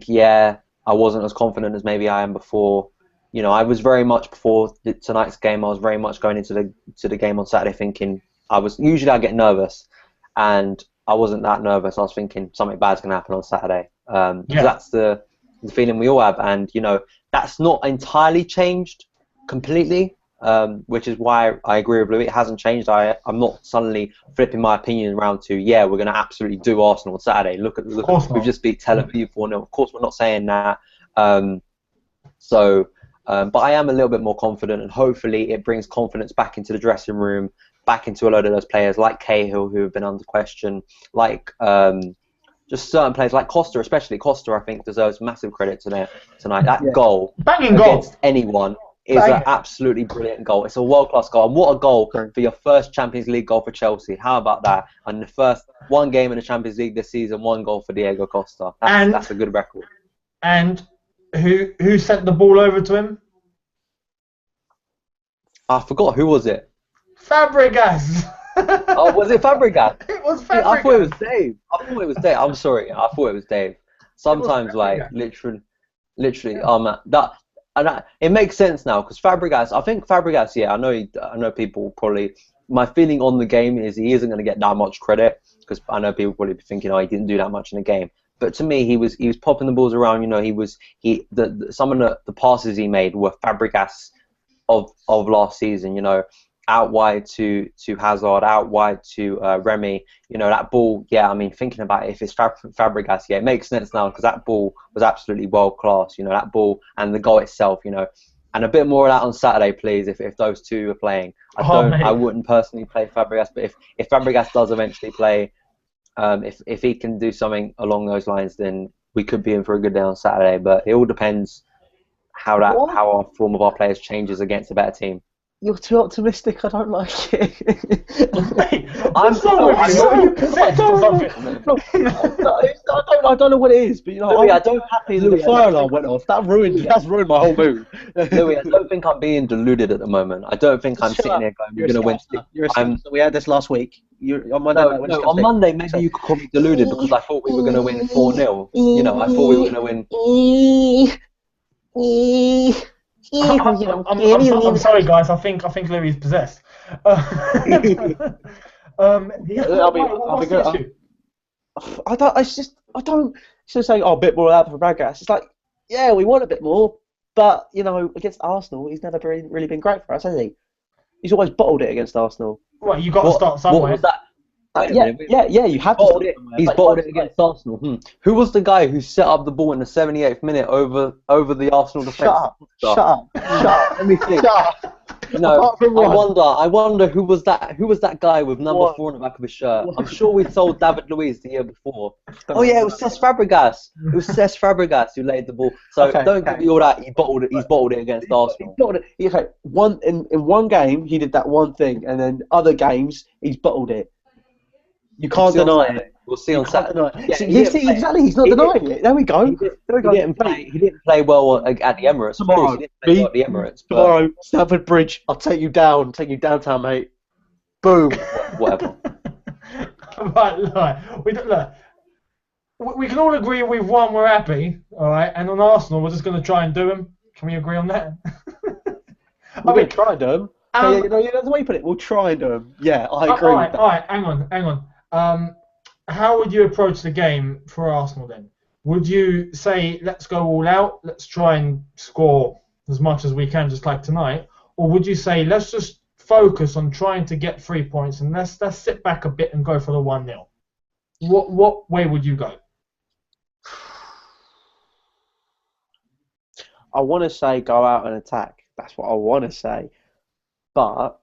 yeah, I wasn't as confident as maybe I am before. You know, I was very much before tonight's game. I was very much going into the game on Saturday thinking usually I get nervous, and I wasn't that nervous. I was thinking something bad's gonna happen on Saturday. Yeah. That's the feeling we all have, and you know that's not entirely changed completely. Which is why I agree with Louis. It hasn't changed. I'm not suddenly flipping my opinion around to we're going to absolutely do Arsenal on Saturday. Look, we've just beat Tel Aviv 4-0. Of course, we're not saying that. But I am a little bit more confident, and hopefully it brings confidence back into the dressing room, back into a load of those players like Cahill who have been under question, like just certain players like Costa, especially Costa. I think deserves massive credit tonight. That goal against anyone is an absolutely brilliant goal. It's a world-class goal. And what a goal for your first Champions League goal for Chelsea. How about that? And the first one game in the Champions League this season, one goal for Diego Costa. That's a good record.
And who sent the ball over to him?
I forgot. Who was it?
Fabregas.
Oh, was it Fabregas?
It was Fabregas.
I thought it was Dave. I'm sorry. I thought it was Dave. Sometimes, literally, it makes sense now because Fabregas. I think Fabregas. Yeah, I know people probably. My feeling on the game is he isn't going to get that much credit because I know people probably be thinking, he didn't do that much in the game. But to me, he was popping the balls around. You know, some of the passes he made were Fabregas of last season. You know, out wide to Hazard, out wide to Remy. You know, that ball. Yeah, I mean, thinking about it, if it's Fabregas, it makes sense now because that ball was absolutely world class. You know, that ball and the goal itself. You know, and a bit more of that on Saturday, please. If those two are playing, I wouldn't personally play Fabregas, but if Fabregas does eventually play, if he can do something along those lines, then we could be in for a good day on Saturday. But it all depends how our form of our players changes against a better team.
You're too optimistic. I don't like it.
I'm sorry.
I don't know what it is, but you know,
Louis,
I'm happy that the fire alarm went off. That's ruined my whole mood.
Louis, I don't think I'm being deluded at the moment. I don't think I'm sitting there going, "We're going to win."
We had this last week. On Monday,
on Monday, maybe you could call me deluded because I thought we were going to win 4-0. You know, I thought we were going to win.
I'm sorry, guys. I think Louis is possessed.
I don't. Just saying, a bit more out for Fabregas. It's like, yeah, we want a bit more, but you know, against Arsenal, he's never really been great for us, has he? He's always bottled it against Arsenal.
Well, you got to start somewhere.
What was that?
You have to start somewhere.
He's bottled it against Arsenal. Who was the guy who set up the ball in the 78th minute over the Arsenal defence?
Shut up.
Let me think. No, I wonder who was that guy with number 4 on the back of his shirt. I'm sure we sold David Luiz the year before. Oh yeah, it was Cesc Fabregas. It was Cesc Fabregas who laid the ball. So don't give me all that. He's bottled it against Arsenal.
Okay, in one game he did that one thing, and then other games he's bottled it. You can't deny it.
We'll see on Saturday.
Exactly. He's not denying it. There we go.
He didn't play well at the Emirates.
Tomorrow,
he didn't play well at the Emirates.
Tomorrow, Stamford Bridge. I'll take you downtown, mate. Boom.
Whatever.
Right. We can all agree we've won. We're happy. All right. And on Arsenal, we're just going to try and do them. Can we agree on that?
We're going to try and do them. That's the way you put it. We'll try and do them. Yeah, I agree with that.
All right. Hang on. How would you approach the game for Arsenal then? Would you say, let's go all out, let's try and score as much as we can, just like tonight? Or would you say, let's just focus on trying to get 3 points and let's sit back a bit and go for the 1-0? What way would you go?
I want to say go out and attack. That's what I want to say. But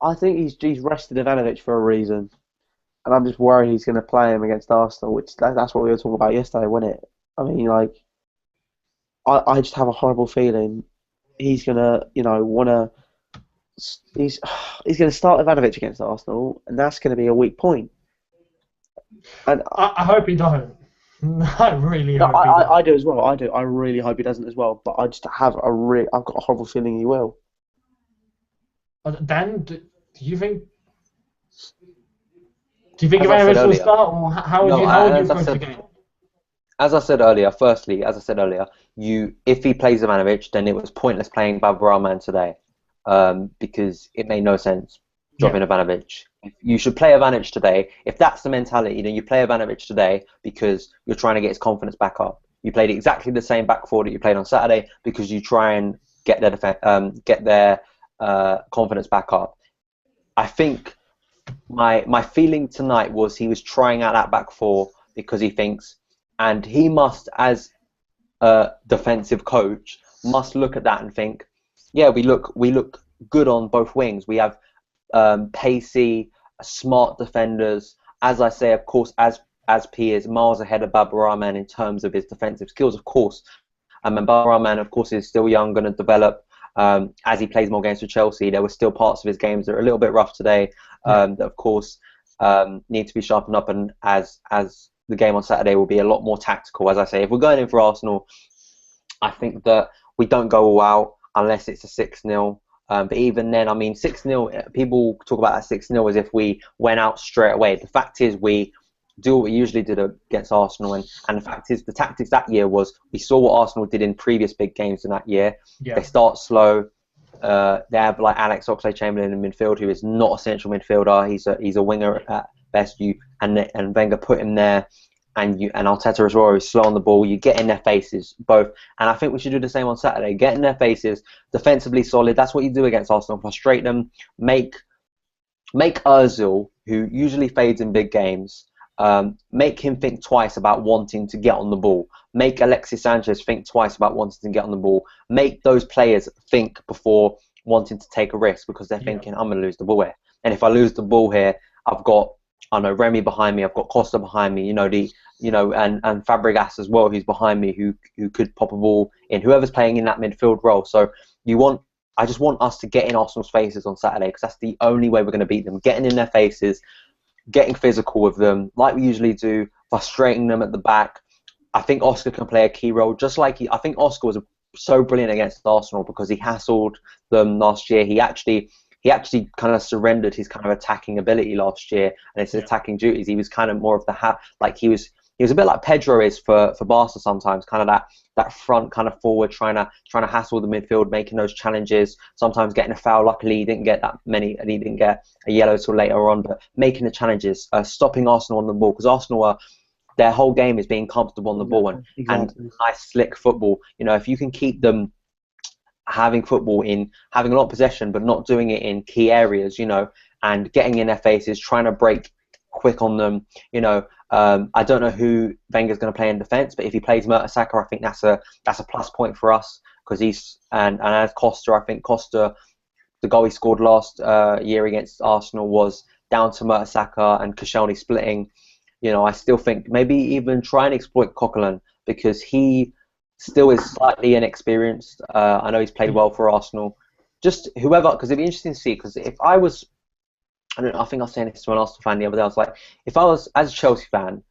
I think he's rested Ivanovic for a reason. And I'm just worried he's going to play him against Arsenal, which that's what we were talking about yesterday, wasn't it? I mean, like, I just have a horrible feeling he's going to, he's going to start Ivanovic against Arsenal, and that's going to be a weak point. And
I hope he don't. I really hope he don't.
I do as well. I do. I really hope he doesn't as well. But I just have I've got a horrible feeling he will.
Dan, do you Do you think
as I said
Ivanovic will
earlier,
start, or how would
no,
you approach the game?
as I said earlier, if he plays Ivanovic, then it was pointless playing Babarama today, because it made no sense dropping Ivanovic. You should play Ivanovic today. If that's the mentality, then you play Ivanovic today because you're trying to get his confidence back up. You played exactly the same back four that you played on Saturday because you try and get their confidence back up. I think my feeling tonight was he was trying out that back four because he thinks, and he must, as a defensive coach, must look at that and think, yeah, we look good on both wings. We have pacey, smart defenders. As I say, of course, as P is miles ahead of Babarama in terms of his defensive skills, of course. And Babarama, of course, is still young, going to develop as he plays more games for Chelsea. There were still parts of his games that are a little bit rough today that, of course, need to be sharpened up. And as the game on Saturday will be a lot more tactical. As I say, if we're going in for Arsenal, I think that we don't go all out unless it's a 6-0. But even then, I mean, 6-0, people talk about that 6-0 as if we went out straight away. The fact is we do what we usually did against Arsenal. And the fact is the tactics that year was we saw what Arsenal did in previous big games in that year. Yeah. They start slow. They have like Alex Oxlade-Chamberlain in midfield, who is not a central midfielder. He's a winger at best. And Wenger put him there. And Arteta as well, who's slow on the ball. You get in their faces, both. And I think we should do the same on Saturday. Get in their faces, defensively solid. That's what you do against Arsenal. Frustrate them. Make Ozil, who usually fades in big games, make him think twice about wanting to get on the ball. Make Alexis Sanchez think twice about wanting to get on the ball. Make those players think before wanting to take a risk because they're thinking, I'm going to lose the ball here. And if I lose the ball here, I've got, I know, Remy behind me, I've got Costa behind me, and Fabregas as well, who's behind me, who could pop a ball in, whoever's playing in that midfield role. So I just want us to get in Arsenal's faces on Saturday because that's the only way we're going to beat them. Getting in their faces, getting physical with them, like we usually do, frustrating them at the back. I think Oscar can play a key role, just like I think Oscar was so brilliant against Arsenal because he hassled them last year. He actually kind of surrendered his kind of attacking ability last year and his attacking duties. He was kind of more of he was a bit like Pedro is for Barca sometimes, kind of that front kind of forward, trying to hassle the midfield, making those challenges, sometimes getting a foul. Luckily, he didn't get that many, and he didn't get a yellow till later on. But making the challenges, stopping Arsenal on the ball, because Arsenal their whole game is being comfortable on the ball and nice slick football. If you can keep them having football having a lot of possession but not doing it in key areas, and getting in their faces, trying to break quick on them, I don't know who Wenger's going to play in defence, but if he plays Mertesacker, I think that's a plus point for us because he's and as Costa, I think Costa, the goal he scored last year against Arsenal was down to Mertesacker and Koscielny splitting. I still think maybe even try and exploit Coquelin because he still is slightly inexperienced. I know he's played well for Arsenal. Just whoever, because it'd be interesting to see. Because if I was, I think I was saying this to an Arsenal fan the other day. I was like, if I was as a Chelsea fan,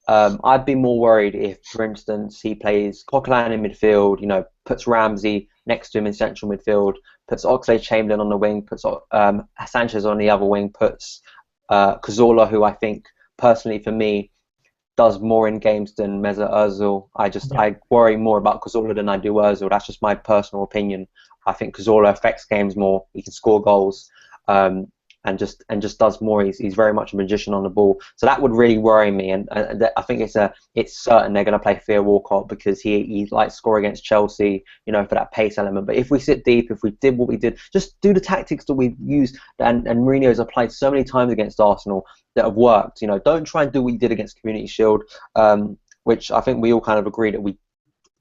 I'd be more worried if, for instance, he plays Coquelin in midfield. Puts Ramsey next to him in central midfield, puts Oxlade-Chamberlain on the wing, puts Sanchez on the other wing, puts Cazorla, who I think personally for me does more in games than Mesut Ozil. I worry more about Cazorla than I do Ozil. That's just my personal opinion. I think Cazorla affects games more. He can score goals, and just does more. He's very much a magician on the ball. So that would really worry me. And I think it's certain they're going to play Theo Walcott because he likes to score against Chelsea, for that pace element. But if we sit deep, if we did what we did, just do the tactics that we've used and Mourinho's applied so many times against Arsenal that have worked. Don't try and do what you did against Community Shield, which I think we all kind of agreed that when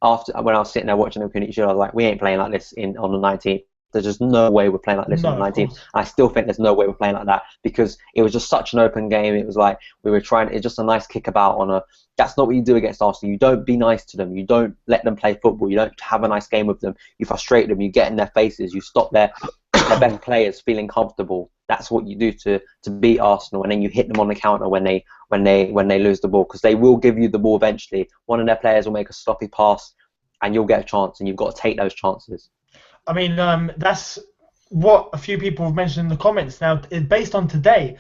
I was sitting there watching the Community Shield, I was like, we ain't playing like this on the 19th. There's just no way we're playing like this on the 19th. I still think there's no way we're playing like that because it was just such an open game. It was like we were trying. It's just a nice kickabout That's not what you do against Arsenal. You don't be nice to them. You don't let them play football. You don't have a nice game with them. You frustrate them. You get in their faces. You stop their best players feeling comfortable. That's what you do to beat Arsenal, and then you hit them on the counter when they lose the ball because they will give you the ball eventually. One of their players will make a sloppy pass, and you'll get a chance, and you've got to take those chances.
I mean, that's what a few people have mentioned in the comments. Now, based on today,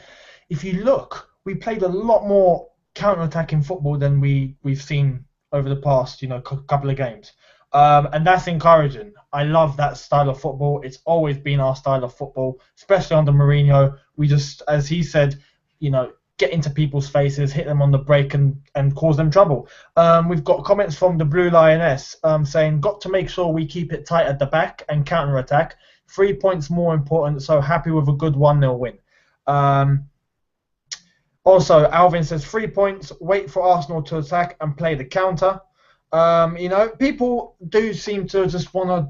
if you look, we played a lot more counter-attacking football than we've seen over the past, couple of games. And that's encouraging. I love that style of football. It's always been our style of football, especially under Mourinho. We just, as he said, get into people's faces, hit them on the break, and cause them trouble. We've got comments from the Blue Lioness saying, got to make sure we keep it tight at the back and counter-attack. 3 points more important, so happy with a good 1-0 win. Also, Alvin says 3 points, wait for Arsenal to attack and play the counter. People do seem to just want to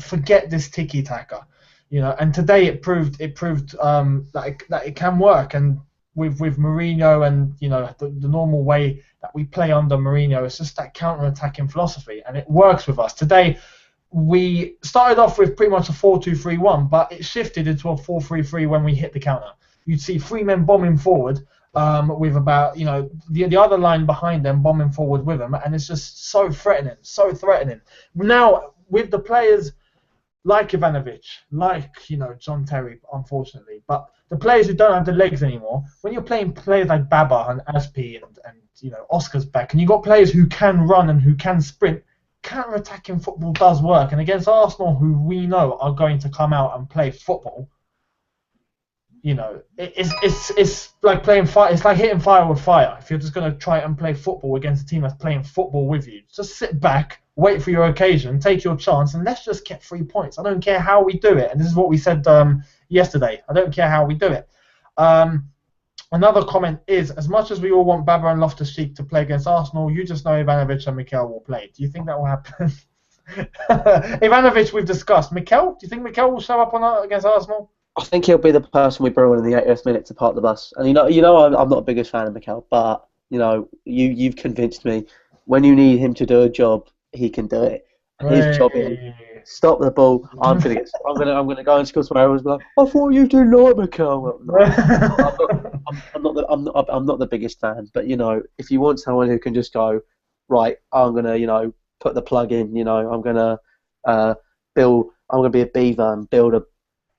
forget this tiki-taka, and today it proved that it can work. And with Mourinho and the normal way that we play under Mourinho, it's just that counter-attacking philosophy, and it works with us. Today, we started off with pretty much a 4-2-3-1, but it shifted into a 4-3-3 when we hit the counter. You'd see 3 men bombing forward with about, the other line behind them bombing forward with them, and it's just so threatening. Now, with the players like Ivanovic, like, John Terry, unfortunately, but the players who don't have the legs anymore, when you're playing players like Baba and Aspi and Oscar's back, and you've got players who can run and who can sprint, counter-attacking football does work. And against Arsenal, who we know are going to come out and play football, it's like playing fire. It's like hitting fire with fire. If you're just going to try and play football against a team that's playing football with you, just sit back, wait for your occasion, take your chance, and let's just get 3 points. I don't care how we do it. And this is what we said yesterday. I don't care how we do it. Another comment is, as much as we all want Baba and Loftus-Cheek to play against Arsenal, you just know Ivanovic and Mikel will play. Do you think that will happen? Ivanovic, we've discussed. Mikel? Do you think Mikel will show up against Arsenal?
I think he'll be the person we bring on in the 80th minute to park the bus. And I'm not the biggest fan of Mikel, but you've convinced me. When you need him to do a job, he can do it. And his job is stop the ball. I'm gonna go and score somewhere else. Like, I thought you didn't like Mikel. Well, no, I'm not the biggest fan, but if you want someone who can just go, right, I'm gonna put the plug in. I'm gonna be a beaver and build a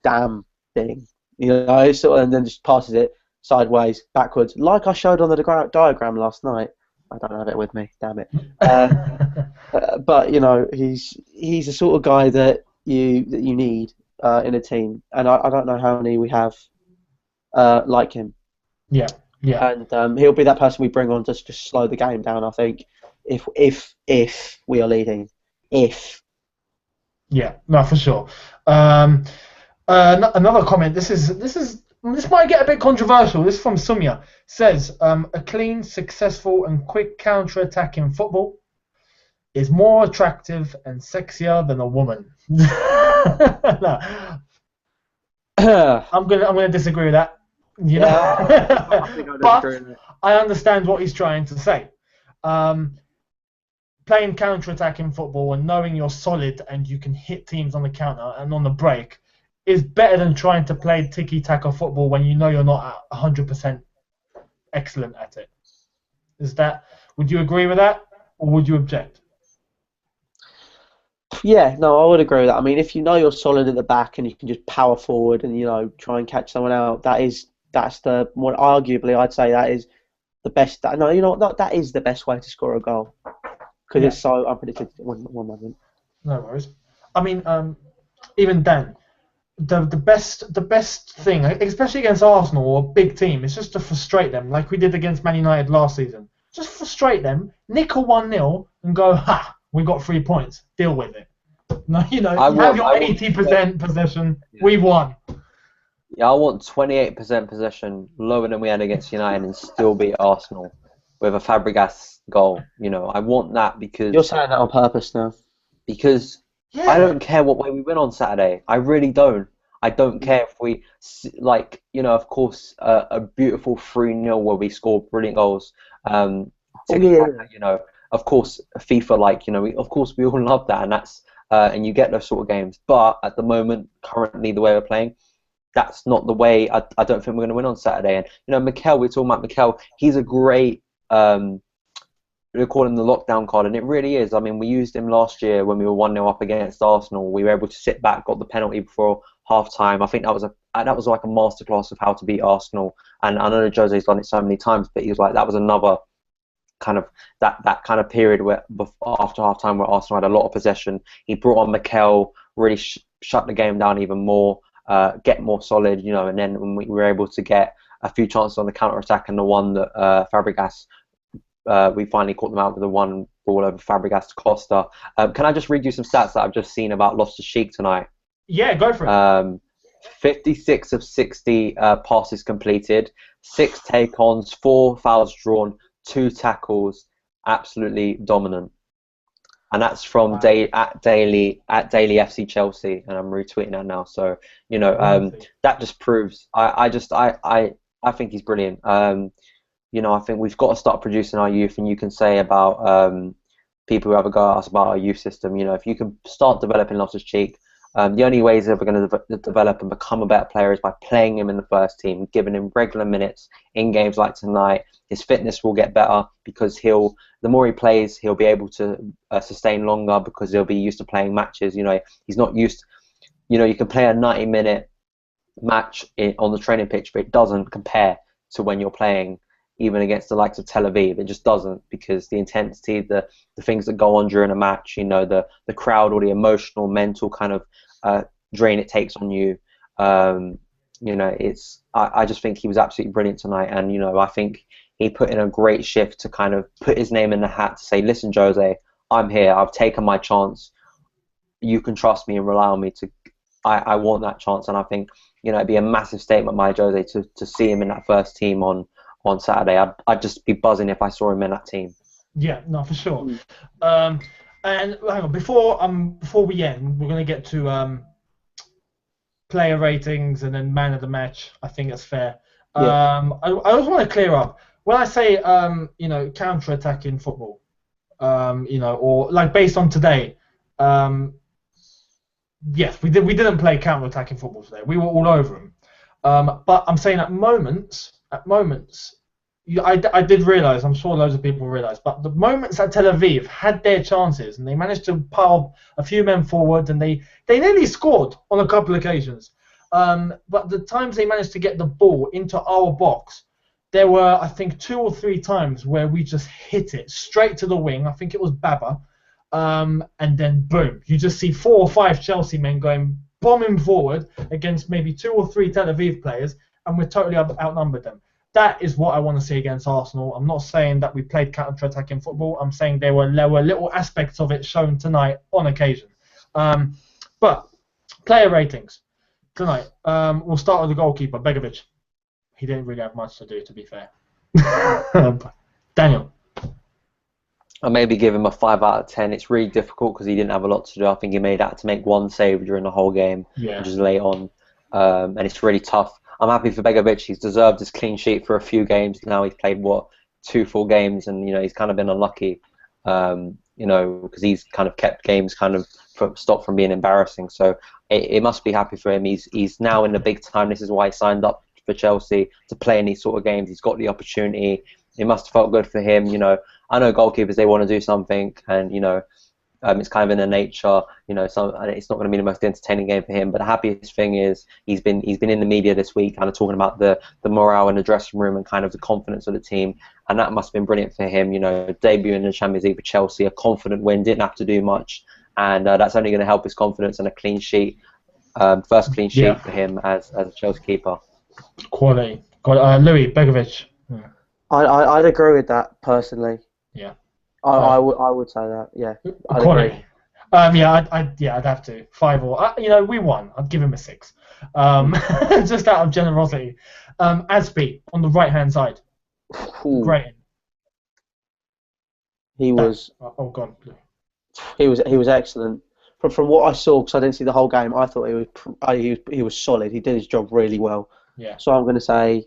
dam thing. And then just passes it sideways, backwards, like I showed on the diagram last night. I don't have it with me, damn it. But he's the sort of guy that you need in a team, and I don't know how many we have like him.
Yeah.
And he'll be that person we bring on to just slow the game down. I think if we are leading,
Yeah, no, for sure. Another comment. This might get a bit controversial. This is from Sumya. Says, a clean, successful and quick counter-attacking football is more attractive and sexier than a woman. No. I'm gonna disagree with that. But I understand what he's trying to say. Playing counter-attacking football and knowing you're solid and you can hit teams on the counter and on the break is better than trying to play tiki-taka football when you know you're not 100% excellent at it. Would you agree with that, or would you object?
Yeah, no, I would agree with that. I mean, if you know you're solid at the back and you can just power forward and try and catch someone out, arguably I'd say that is the best. That is the best way to score a goal because it's so unpredictable. One moment.
No worries. I mean, even Dan. The best thing, especially against Arsenal or a big team, is just to frustrate them, like we did against Man United last season. Just frustrate them, nick a 1-0, and go, ha, we got 3 points. Deal with it. No, you have your 80% possession. We won.
Yeah, I want 28% possession, lower than we had against United, and still beat Arsenal with a Fabregas goal. I want that because
you're saying that on purpose now.
Because. Yeah. I don't care what way we win on Saturday. I really don't. I don't care if we, of course, a beautiful 3-0 where we score brilliant goals. Of course, FIFA, of course, we all love that, and that's, and you get those sort of games. But at the moment, currently, the way we're playing, that's not the way. I don't think we're going to win on Saturday. And Mikel, we're talking about Mikel. He's a great. We call him the lockdown card, and it really is. I mean, we used him last year when we were 1-0 up against Arsenal. We were able to sit back, got the penalty before half time. I think that was like a masterclass of how to beat Arsenal. And I know Jose's done it so many times, but he was like, that was another kind of that kind of period where after half time where Arsenal had a lot of possession. He brought on Mikel, really shut the game down even more, get more solid, and then when we were able to get a few chances on the counter attack, and the one that Fabregas, we finally caught them out with the one ball over Fabregas to Costa. Can I just read you some stats that I've just seen about Loftus-Cheek tonight?
Yeah, go for it.
56 of 60 passes completed, 6 take-ons, 4 fouls drawn, 2 tackles, absolutely dominant. And that's from at Daily FC Chelsea, and I'm retweeting that now. So that just proves. I think he's brilliant. I think we've got to start producing our youth, and you can say about people who have a go at us about our youth system. If you can start developing Loftus-Cheek, the only way he's ever going to develop and become a better player is by playing him in the first team, giving him regular minutes in games like tonight. His fitness will get better because the more he plays, he'll be able to sustain longer because he'll be used to playing matches. He's not used. You can play a 90-minute match on the training pitch, but it doesn't compare to when you're playing even against the likes of Tel Aviv. It just doesn't, because the intensity, the things that go on during a match, the crowd, or the emotional, mental kind of drain it takes on you. I just think he was absolutely brilliant tonight, and I think he put in a great shift to kind of put his name in the hat to say, listen, Jose, I'm here. I've taken my chance. You can trust me and rely on me. I want that chance, and I think it'd be a massive statement by Jose to see him in that first team on Saturday. I'd just be buzzing if I saw him in that team.
Yeah, no, for sure. And hang on, before we end, we're going to get to player ratings and then man of the match. I think that's fair.
Yeah.
I also want to clear up when I say counter-attacking football, or like based on today. Yes, we didn't play counter-attacking football today. We were all over them. But I'm saying at moments, I did realise, I'm sure loads of people realised, but the moments that Tel Aviv had their chances and they managed to pile a few men forward, and they nearly scored on a couple of occasions. But the times they managed to get the ball into our box, there were, I think, 2 or 3 times where we just hit it straight to the wing. I think it was Baba. And then boom, you just see 4 or 5 Chelsea men bombing forward against maybe 2 or 3 Tel Aviv players, and we're totally outnumbered them. That is what I want to see against Arsenal. I'm not saying that we played counter-attacking football. I'm saying there were little aspects of it shown tonight on occasion. But player ratings tonight. We'll start with the goalkeeper, Begovic. He didn't really have much to do, to be fair. Daniel.
I maybe give him a 5 out of 10. It's really difficult because he didn't have a lot to do. I think he had to make 1 save during the whole game, which is late on, and it's really tough. I'm happy for Begovic. He's deserved his clean sheet for a few games. Now he's played 2 full games, and he's kind of been unlucky, because he's kind of kept games stopped from being embarrassing. So it must be happy for him. He's now in the big time. This is why he signed up for Chelsea, to play in these sort of games. He's got the opportunity. It must have felt good for him. I know goalkeepers, they want to do something, and it's kind of in their nature. It's not going to be the most entertaining game for him. But the happiest thing is he's been in the media this week, kind of talking about the morale in the dressing room and kind of the confidence of the team, and that must have been brilliant for him. Debuting in the Champions League for Chelsea, a confident win, didn't have to do much, and that's only going to help his confidence, and a clean sheet, first clean sheet for him as a Chelsea keeper.
Quality. Louis Begovic.
Yeah. I'd agree with that personally.
Yeah.
I would say that. Yeah. I'd
Quality.
agree.
I'd have to 5 or we won. I'd give him a 6. Just out of generosity. Aspi on the right hand side. Great.
He was.
Oh God.
He was excellent. From what I saw, because I didn't see the whole game, I thought he was solid. He did his job really well.
Yeah. So
I'm going to say.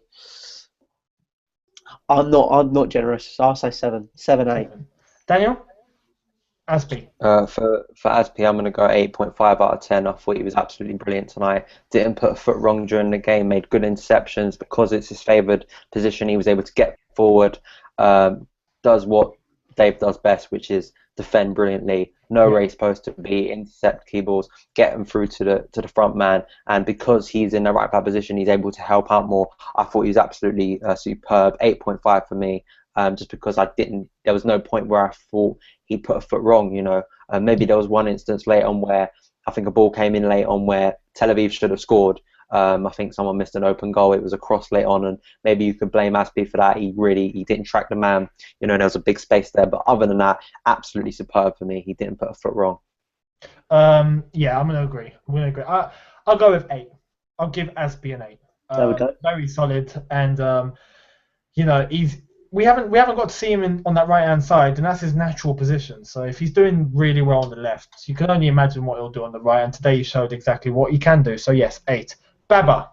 I'm not generous. So I'll say 7, 8.
Daniel? Aspi.
For Aspi, I'm going to go 8.5 out of 10. I thought he was absolutely brilliant tonight. Didn't put a foot wrong during the game. Made good interceptions because it's his favoured position. He was able to get forward. Does what Dave does best, which is defend brilliantly. know where he's supposed to be, intercept key balls, get them through to the front man, and because he's in the right back position, he's able to help out more. I thought he was absolutely superb. 8.5 for me, just because there was no point where I thought he put a foot wrong. Maybe there was one instance late on where I think a ball came in late on where Tel Aviv should have scored. I think someone missed an open goal. It was a cross late on, and maybe you could blame Aspie for that. He didn't track the man. There was a big space there. But other than that, absolutely superb for me. He didn't put a foot wrong.
Yeah, I'm gonna agree. I'll go with 8. I'll give Aspie an 8.
There we go.
Very solid, and we haven't got to see him on that right hand side, and that's his natural position. So if he's doing really well on the left, you can only imagine what he'll do on the right. And today he showed exactly what he can do. So yes, 8. Baba,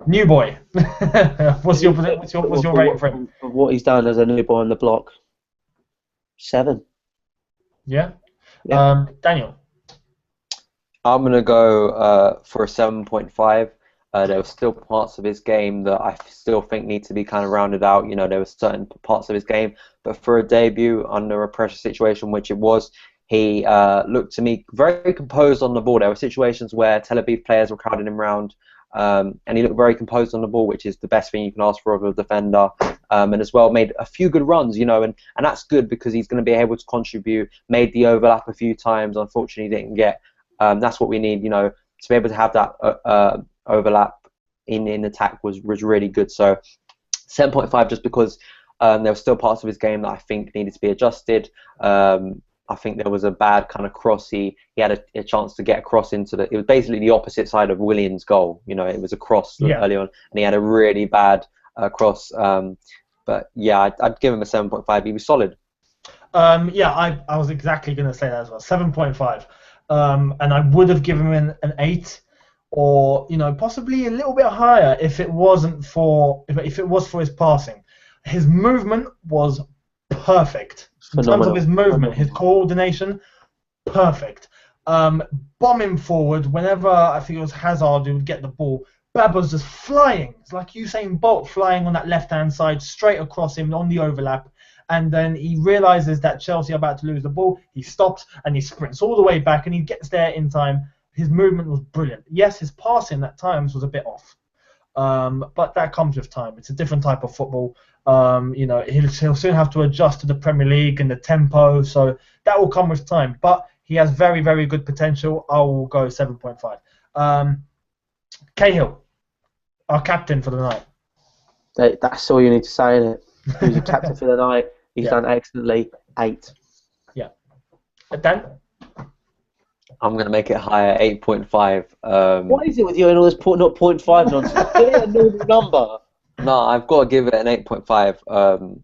new boy. what's your rating for him?
What he's done as a new boy on the block. 7.
Yeah.
Yeah.
Daniel.
I'm gonna go for a 7.5. There were still parts of his game that I still think need to be kind of rounded out. There were certain parts of his game, but for a debut under a pressure situation, which it was, he looked to me very composed on the ball. There were situations where Tel Aviv players were crowding him around, and he looked very composed on the ball, which is the best thing you can ask for of a defender. And as well, made a few good runs, and that's good because he's going to be able to contribute. Made the overlap a few times. Unfortunately, didn't get. That's what we need, to be able to have that overlap in attack was really good. So 7.5 just because there were still parts of his game that I think needed to be adjusted. I think there was a bad kind of cross. He had a chance to get a cross it was basically the opposite side of Willian's goal. It was a cross early on, and he had a really bad cross. But yeah, I'd give him a 7.5. He was solid.
Yeah, I was exactly going to say that as well. 7.5. And I would have given him an 8, or possibly a little bit higher if it was for his passing. His movement was perfect. In terms of his movement, his coordination, perfect. Bombing forward whenever I think it was Hazard who would get the ball. Baba's just flying. It's like Usain Bolt flying on that left-hand side, straight across him on the overlap. And then he realizes that Chelsea are about to lose the ball. He stops and he sprints all the way back, and he gets there in time. His movement was brilliant. Yes, his passing at times was a bit off, but that comes with time. It's a different type of football. He'll soon have to adjust to the Premier League and the tempo, so that will come with time. But he has very, very good potential. I will go 7.5. Cahill, our captain for the night.
That's all you need to say, isn't it? He's a captain for the night. He's done excellently. 8.
Yeah. Dan?
I'm going to make it higher, 8.5.
What is it with you and all this 0.5 nonsense? Give it a normal number.
No, I've got to give it an 8.5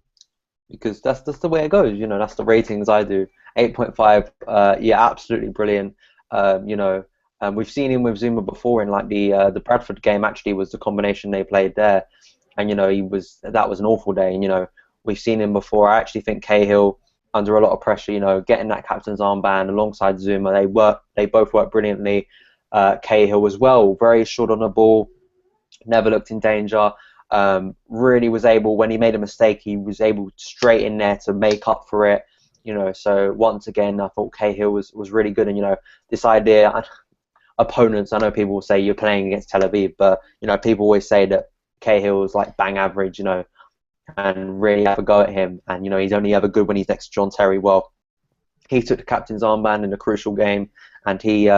because that's the way it goes. That's the ratings I do. 8.5. Yeah, absolutely brilliant. We've seen him with Zouma before in like the Bradford game. Actually, was the combination they played there, and that was an awful day. And we've seen him before. I actually think Cahill, under a lot of pressure, getting that captain's armband alongside Zouma, they both worked brilliantly. Cahill as well, very short on the ball, never looked in danger. Really was able, when he made a mistake, he was able straight in there to make up for it. So once again, I thought Cahill was really good. And this idea, opponents, I know people will say you're playing against Tel Aviv, but people always say that Cahill is like bang average, and really have a go at him. And he's only ever good when he's next to John Terry. Well, he took the captain's armband in a crucial game, and he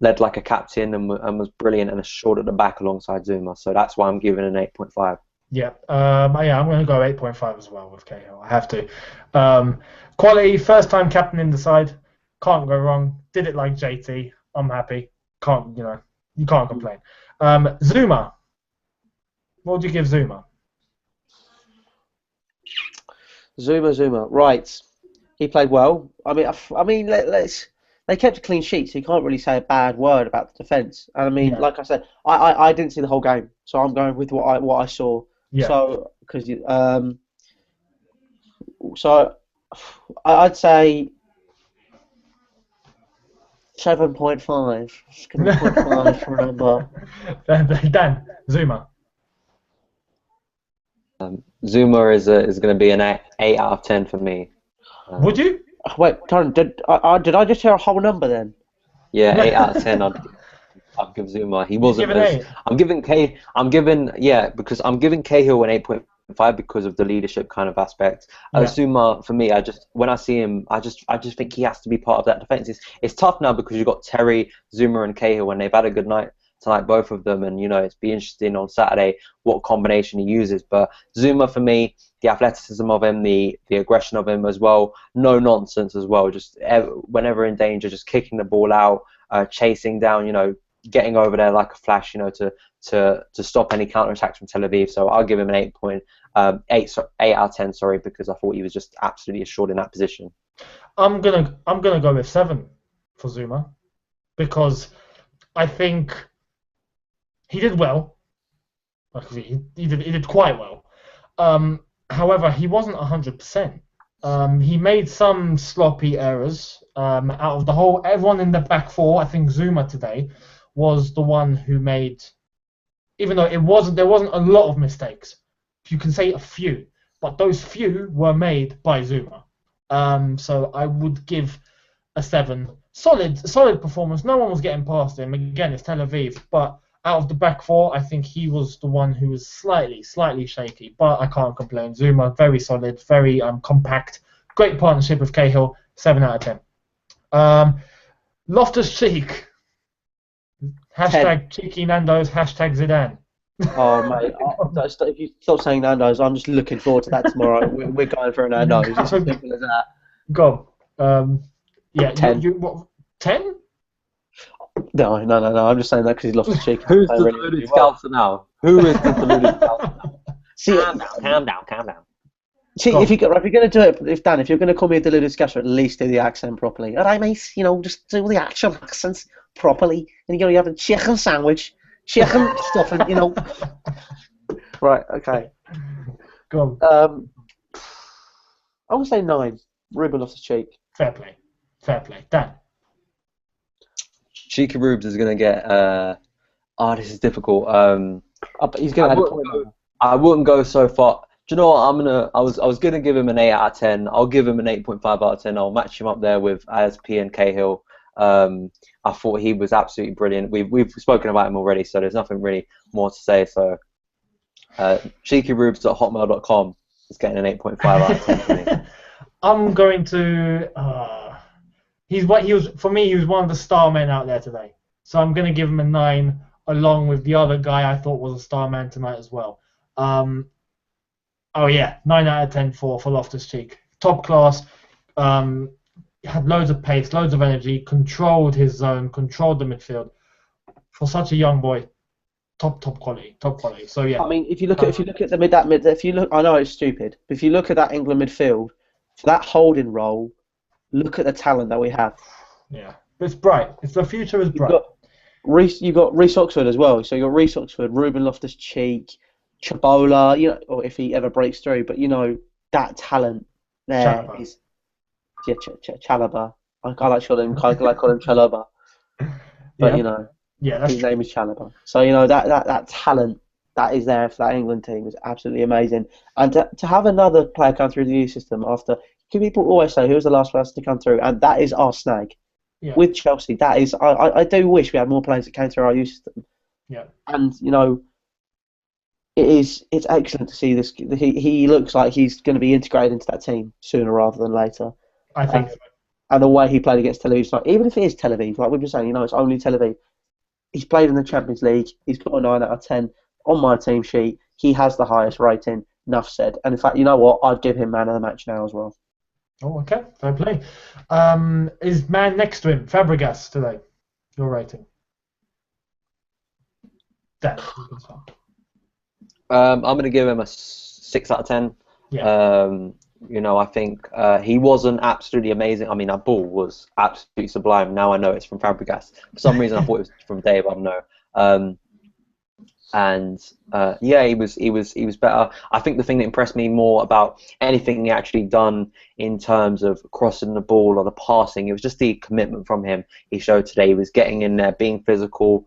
led like a captain and was brilliant and assured at the back alongside Zouma. So that's why I'm giving an 8.5.
Yeah, I'm going to go 8.5 as well with Cahill. I have to. Quality, first time captain in the side, can't go wrong. Did it like JT. I'm happy. You can't complain. Zouma, what would you give Zouma?
Zouma. Right, he played well. I mean, they kept a clean sheet, so you can't really say a bad word about the defence. And I mean, like I said, I didn't see the whole game, so I'm going with what I saw.
Yeah.
So I'd say 7.5. Just give me 0.5 for a number.
Dan, Zouma.
Zouma is going to be an 8 out of 10 for me.
Would you?
Wait, Karen, did I just hear a whole number then?
Yeah, 8 out of 10. I'd give Zouma. He wasn't as.
8?
Because I'm giving Cahill an 8.5 because of the leadership kind of aspect.
Yeah.
Zouma, for me, when I see him, I just think he has to be part of that defense. It's tough now because you've got Terry, Zouma, and Cahill, and they've had a good night tonight, both of them, and it's be interesting on Saturday what combination he uses. But Zouma, for me, the athleticism of him, the aggression of him as well, no nonsense as well. Just whenever in danger, just kicking the ball out, chasing down, getting over there like a flash, to stop any counterattacks from Tel Aviv. So I'll give him an 8 out of 10. Sorry, because I thought he was just absolutely assured in that position.
I'm gonna go with 7 for Zouma because I think he did well. Actually, he did quite well. However, he wasn't 100%. He made some sloppy errors. Out of everyone in the back four, I think Zouma today was the one who made, even though there wasn't a lot of mistakes. You can say a few, but those few were made by Zouma. So I would give a 7. Solid performance. No one was getting past him. Again, it's Tel Aviv, but out of the back four, I think he was the one who was slightly shaky, but I can't complain. Zouma, very solid, very compact. Great partnership with Cahill, 7 out of 10. Loftus-Cheek. Hashtag Cheeky Nando's, hashtag Zidane.
Oh, mate, if you stop saying Nando's, I'm just looking forward to that tomorrow. We're going for a Nando's. It's as simple as that.
Go on. Yeah,
10.
What, 10?
No, I'm just saying that because he's Loftus-Cheek.
Who's the deluded scouser now? Who is the deluded scouser now?
See,
Calm down.
See, if you're going to do it, if you're going to call me a deluded scouser, at least do the accent properly. All right, mate, just do the actual accents properly. And you have a chicken sandwich, chicken stuffing, Right, okay.
Go on.
I would say 9. Ruben Loftus-Cheek.
Fair play. Dan.
Cheeky Rubes is going to get. This is difficult.
He's going to have a point.
I wouldn't go so far. Do you know what? I was going to give him an 8 out of 10. I'll give him an 8.5 out of 10. I'll match him up there with ASP and Cahill. I thought he was absolutely brilliant. We've spoken about him already, so there's nothing really more to say. So, cheekyrubes.hotmail.com is getting an 8.5 out of 10 for me.
I'm going to. He was one of the star men out there today. So I'm going to give him a 9, along with the other guy I thought was a star man tonight as well. 9 out of 10 for Loftus-Cheek. Top class. Had loads of pace, loads of energy, controlled his zone, controlled the midfield. For such a young boy, top quality. So yeah.
I mean, if you look at I know it's stupid, but if you look at that England midfield, for that holding role, look at the talent that we have.
Yeah, it's bright. The future is bright.
You got Reece Oxford as well. So you got Reece Oxford, Ruben Loftus-Cheek, Chabola. Or if he ever breaks through, but that talent there
Chalobah.
is. Chalobah. I like calling him Chalobah. But his name is Chalobah. So that talent that is there for that England team is absolutely amazing. And to have another player come through the youth system after. People always say, who's the last person to come through? And that is our snag.
Yeah.
With Chelsea, that is... I do wish we had more players that came through our youth system.
Yeah.
And, it's excellent to see this. He looks like he's going to be integrated into that team sooner rather than later.
I think so.
And the way he played against Tel Aviv, even if it is Tel Aviv, like we've been saying, it's only Tel Aviv. He's played in the Champions League. He's got a 9 out of 10 on my team sheet. He has the highest rating. Enough said. And in fact, you know what? I'd give him man of the match now as well.
Oh, okay. Fair play. Is man next to him Fabregas today? Your rating? Dan, you can start.
I'm going to give him a 6 out of 10.
Yeah.
I think he wasn't absolutely amazing. I mean, that ball was absolutely sublime. Now I know it's from Fabregas. For some reason, I thought it was from Dave. I don't know. He was better. I think the thing that impressed me more about anything he actually done in terms of crossing the ball or the passing, it was just the commitment from him he showed today. He was getting in there, being physical.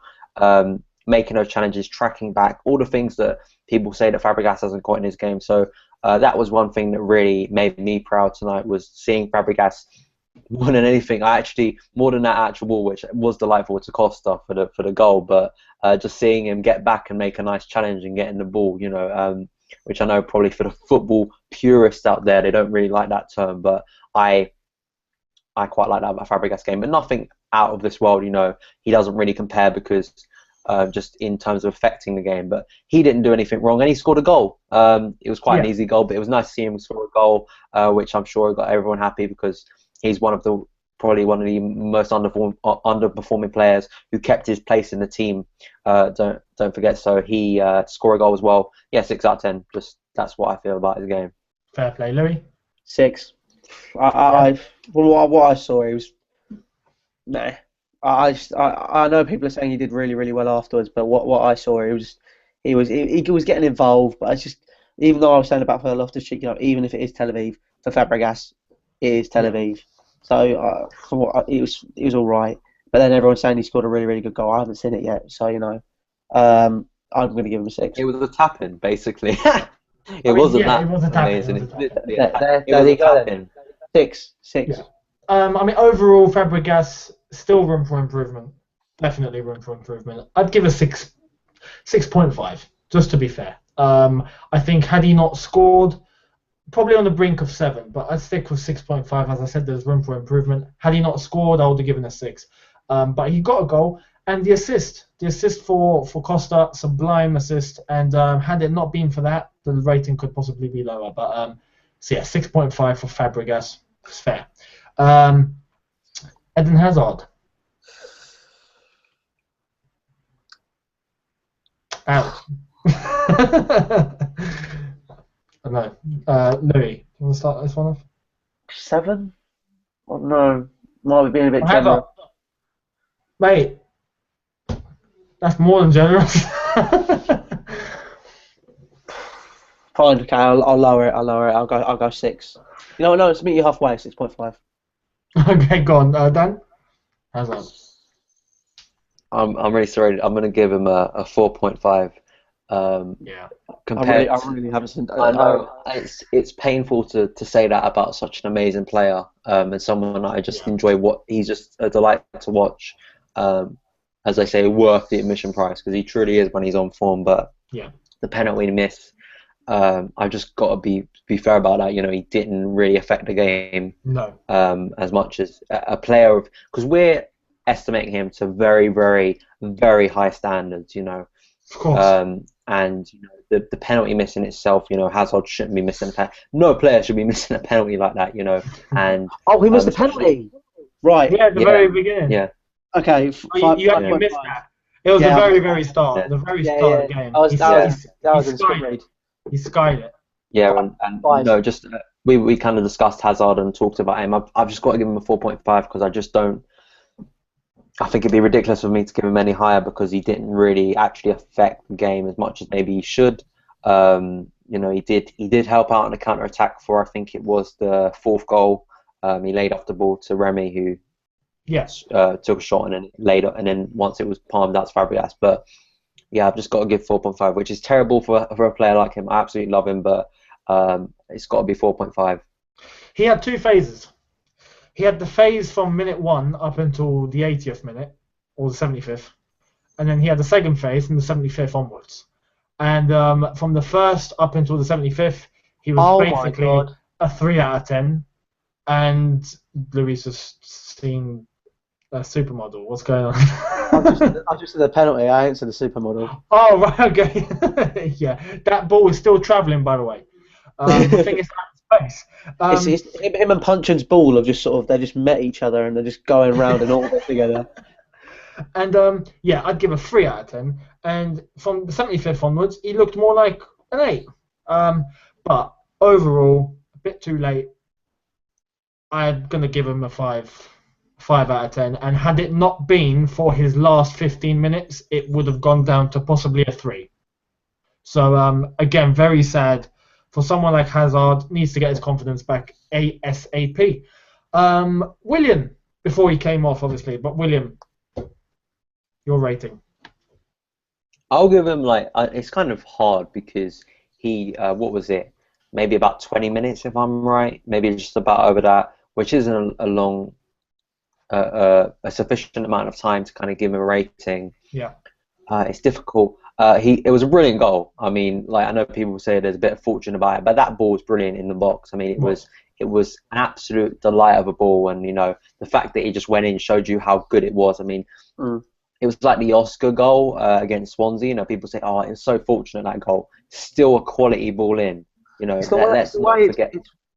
making those challenges, tracking back, all the things that people say that Fabregas hasn't got in his game. So that was one thing that really made me proud tonight, was seeing Fabregas more than anything. More than that actual ball, which was delightful to Costa for the goal, but just seeing him get back and make a nice challenge and getting the ball, which I know probably for the football purists out there, they don't really like that term, but I quite like that about Fabregas' game, but nothing out of this world. He doesn't really compare because just in terms of affecting the game, but he didn't do anything wrong, and he scored a goal. It was quite an easy goal, but it was nice to see him score a goal, which I'm sure got everyone happy, because he's probably one of the most underperforming players who kept his place in the team. Don't forget. So he scored a goal as well. Yeah, 6 out of 10. Just that's what I feel about his game.
Fair play, Louis.
6. What I saw, he was nah. I know people are saying he did really, really well afterwards, but what I saw, he was getting involved. But it's just, even though I was saying about for Loftus-Cheek, even if it is Tel Aviv, for Fabregas, it is Tel Aviv. So it was all right. But then everyone's saying he scored a really, really good goal. I haven't seen it yet, so I'm going to give him a 6.
It was a tap-in, basically. It wasn't that amazing.
There you go. Then. 6.
Yeah. Overall, Fabregas, still room for improvement. Definitely room for improvement. I'd give a 6.5, just to be fair. I think had he not scored, probably on the brink of 7, but I'd stick with 6.5. As I said, there's room for improvement. Had he not scored, I would have given a 6. But he got a goal, and the assist for Costa, sublime assist. And had it not been for that, the rating could possibly be lower. But 6.5 for Fabregas. It's fair. Eden Hazard. Out. No. Louis, you want to start this one off?
7? Oh, no. Might be being a bit generous.
Mate, that's more than generous.
Fine, okay, I'll lower it. I'll go 6. No, let's meet you halfway. 6.5.
Okay, go on, Dan. How's that?
I'm really sorry. I'm going to give him a 4.5. Compared,
I really haven't seen.
I know it's painful to say that about such an amazing player, and someone I just enjoy. He's just a delight to watch. As I say, worth the admission price, because he truly is when he's on form. But the penalty miss, I've just got to be fair about that. He didn't really affect the game as much as a player of, because we're estimating him to very, very, very high standards.
Of course.
And the penalty miss in itself, Hazard shouldn't be missing a penalty. No player should be missing a penalty like that, And
he missed the penalty, right?
Yeah, at the very beginning.
Yeah.
Okay.
You missed that. It was the very, very start. The very start of the game. He skied it.
Yeah, and just we kind of discussed Hazard and talked about him. I've just got to give him a 4.5, because I just don't. I think it'd be ridiculous for me to give him any higher, because he didn't really actually affect the game as much as maybe he should. He did help out in the counter attack for, I think it was the 4th goal. He laid off the ball to Remy, who took a shot and then laid up, and then once it was palmed out to Fabregas. But yeah, I've just got to give 4.5, which is terrible for a player like him. I absolutely love him, but it's got to be 4.5.
He had 2 phases. He had the phase from minute 1 up until the 80th minute, or the 75th, and then he had the second phase from the 75th onwards. And from the first up until the 75th, he was basically a 3 out of 10. And Louis just seen a supermodel. What's going on?
I just said the penalty. I ain't said the supermodel.
Oh, right, okay. Yeah, that ball is still travelling, by the way. The thing is, space.
It's him and Punchin's ball have just they just met each other and they're just going round and all together.
And I'd give a 3 out of 10. And from the 75th onwards, he looked more like an 8. But overall, a bit too late. I'm gonna give him a 5 out of 10. And had it not been for his last 15 minutes, it would have gone down to possibly a 3. So again, very sad. For someone like Hazard, needs to get his confidence back ASAP. Willian, before he came off, obviously, but Willian, your rating?
I'll give him like it's kind of hard because he what was it? Maybe about 20 minutes if I'm right. Maybe just about over that, which isn't a long, a sufficient amount of time to kind of give him a rating.
Yeah.
It's difficult. It was a brilliant goal. I mean, like I know people say there's a bit of fortune about it, but that ball was brilliant in the box. I mean, it was an absolute delight of a ball, and you know the fact that he just went in showed you how good it was. I mean. It was like the Oscar goal against Swansea. You know, people say, "Oh, it was so fortunate that goal." Still a quality ball in. You know, let's not forget.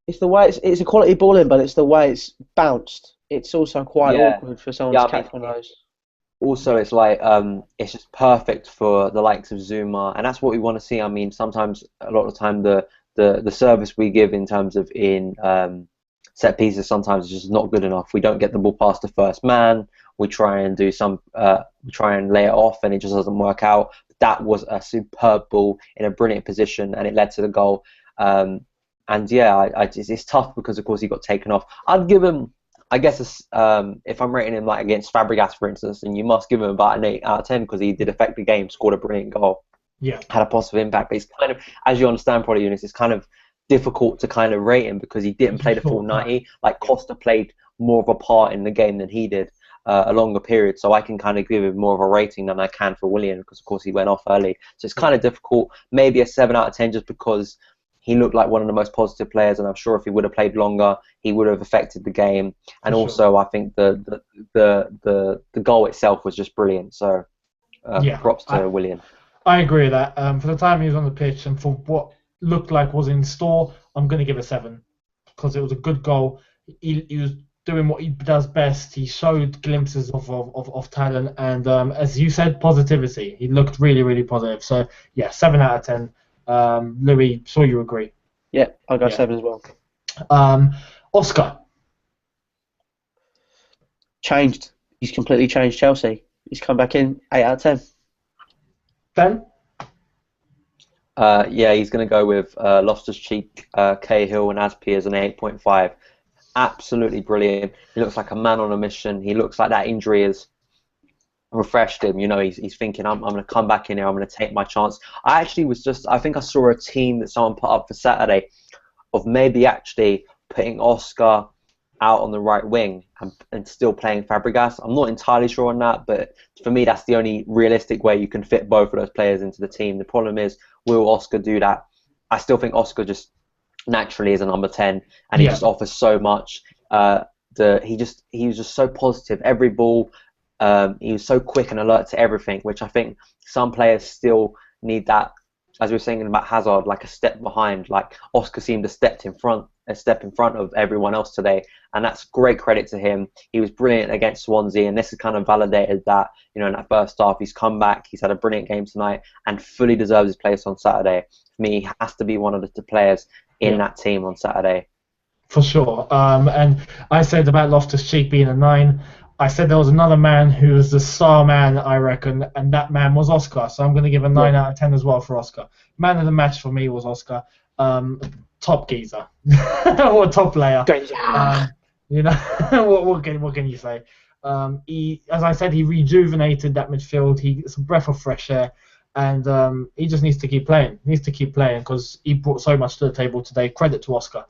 It's the way it's a quality ball in, but it's the way it's bounced. It's also quite awkward for someone to catch one of those.
Also, it's like it's just perfect for the likes of Zouma, and that's what we want to see. I mean, sometimes a lot of the time the service we give in terms of set pieces sometimes is just not good enough. We don't get the ball past the first man. We try and lay it off, and it just doesn't work out. That was a superb ball in a brilliant position, and it led to the goal. And yeah, it's tough because of course he got taken off. I'd give him, I guess, if I'm rating him like against Fabregas, for instance, and you must give him about an 8 out of 10 because he did affect the game, scored a brilliant goal, had a positive impact. But it's kind of, as you understand, probably Eunice, it's kind of difficult to kind of rate him because he didn't play the full 90. Like Costa played more of a part in the game than he did. A longer period, so I can kind of give him more of a rating than I can for Willian because of course he went off early, so it's kind of difficult. Maybe a 7 out of 10 just because he looked like one of the most positive players, and I'm sure if he would have played longer he would have affected the game, and also I think the goal itself was just brilliant, so props to Willian.
I agree with that. For the time he was on the pitch and for what looked like was in store, I'm going to give a 7 because it was a good goal. He was doing what he does best. He showed glimpses of talent, and as you said, positivity. He looked really, really positive. So yeah, 7 out of 10. Louis, sure you agree.
Yeah, I'll go 7 as well.
Oscar.
Changed. He's completely changed Chelsea. He's come back in 8 out of 10.
Ben?
Yeah, he's going to go with Loftus-Cheek, Cahill and Aspi as an 8.5. Absolutely brilliant. He looks like a man on a mission. He looks like that injury has refreshed him. You know, he's thinking, I'm going to come back in here. I'm going to take my chance. I think I saw a team that someone put up for Saturday of maybe actually putting Oscar out on the right wing and still playing Fabregas. I'm not entirely sure on that, but for me, that's the only realistic way you can fit both of those players into the team. The problem is, will Oscar do that? I still think Oscar just naturally is a number 10, and he just offers so much. He was just so positive. Every ball, he was so quick and alert to everything, which I think some players still need that. As we were saying about Hazard, like a step behind. Like Oscar seemed a step in front of everyone else today, and that's great credit to him. He was brilliant against Swansea, and this has kind of validated that. You know, in that first half, he's come back. He's had a brilliant game tonight, and fully deserves his place on Saturday. For me, he has to be one of the players in that team on Saturday.
For sure. And I said about Loftus-Cheek being a 9. I said there was another man who was the star man, I reckon, and that man was Oscar. So I'm going to give a 9 out of 10 as well for Oscar. Man of the match for me was Oscar. Top geezer. Or top player. You know, what can you say? As I said, he rejuvenated that midfield. It's a breath of fresh air. And he just needs to keep playing. He needs to keep playing because he brought so much to the table today. Credit to Oscar.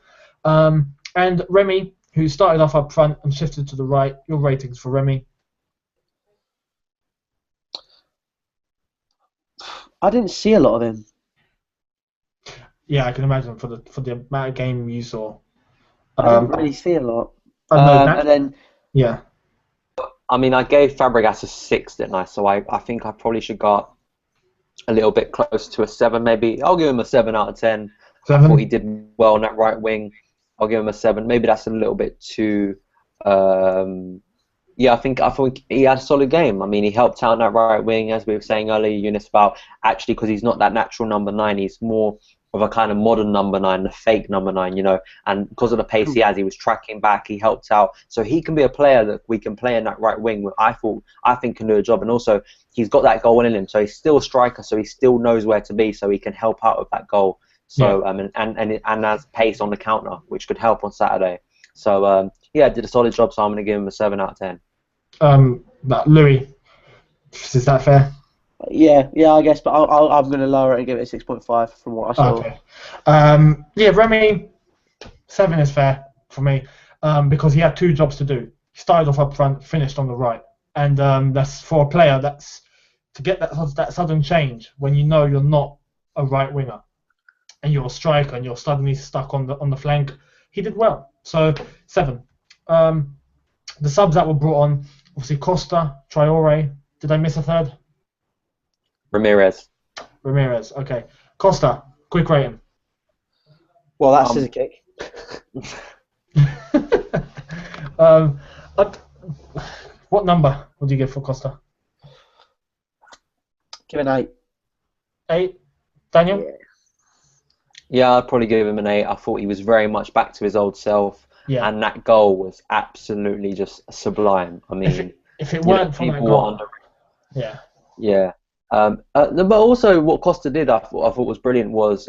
And Remy, who started off up front and shifted to the right. Your ratings for Remy?
I didn't see a lot of him.
Yeah, I can imagine for the amount of game you saw.
I didn't really see a lot.
And then yeah.
I mean, I gave Fabregas a 6, didn't I? So I think I probably should go up a little bit close to a 7, maybe. I'll give him a 7 out of 10.
7?
I thought he did well on that right wing. I'll give him a 7. Maybe that's a little bit too. Yeah, I think he had a solid game. I mean, he helped out on that right wing, as we were saying earlier, Eunice, about actually because he's not that natural number 9. He's more of a kind of modern number 9, the fake number 9, you know. And because of the pace he has, he was tracking back. He helped out, so he can be a player that we can play in that right wing. I think can do a job, and also he's got that goal in him, so he's still a striker, so he still knows where to be, so he can help out with that goal. So and has pace on the counter, which could help on Saturday. So yeah, did a solid job. So I'm going to give him a 7 out of 10.
Louis, is that fair?
Yeah, I guess, but I'm going to lower it and give it a 6.5 from what I saw.
Okay. Yeah, Remy, 7 is fair for me because he had 2 jobs to do. He started off up front, finished on the right, and that's for a player that's to get that sudden change when you know you're not a right winger and you're a striker and you're suddenly stuck on the flank. He did well, so 7. The subs that were brought on, obviously Costa, Traore. Did I miss a third?
Ramirez.
Okay. Costa, quick rating.
Well, that's a kick.
What number would you give for Costa?
Give it an 8.
8. Daniel?
Yeah, I'd probably give him an 8. I thought he was very much back to his old self, and that goal was absolutely just sublime. I mean,
if it weren't for that goal,
yeah. But also what Costa did, I thought was brilliant was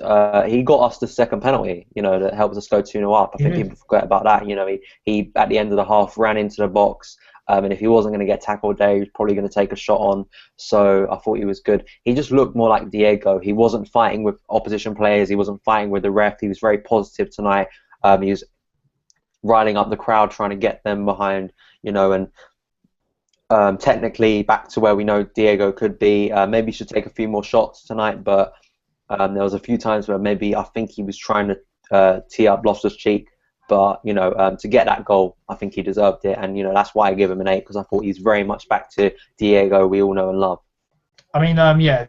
he got us the second penalty. That helped us go 2-0 up. I think people forget about that. He at the end of the half ran into the box. And if he wasn't going to get tackled there, he was probably going to take a shot on. So I thought he was good. He just looked more like Diego. He wasn't fighting with opposition players. He wasn't fighting with the ref. He was very positive tonight. He was riling up the crowd, trying to get them behind, and technically back to where we know Diego could be. Maybe he should take a few more shots tonight, but there was a few times where maybe I think he was trying to tee up Loftus-Cheek. But, to get that goal, I think he deserved it. And, that's why I give him an 8, because I thought he's very much back to Diego we all know and love.
I mean,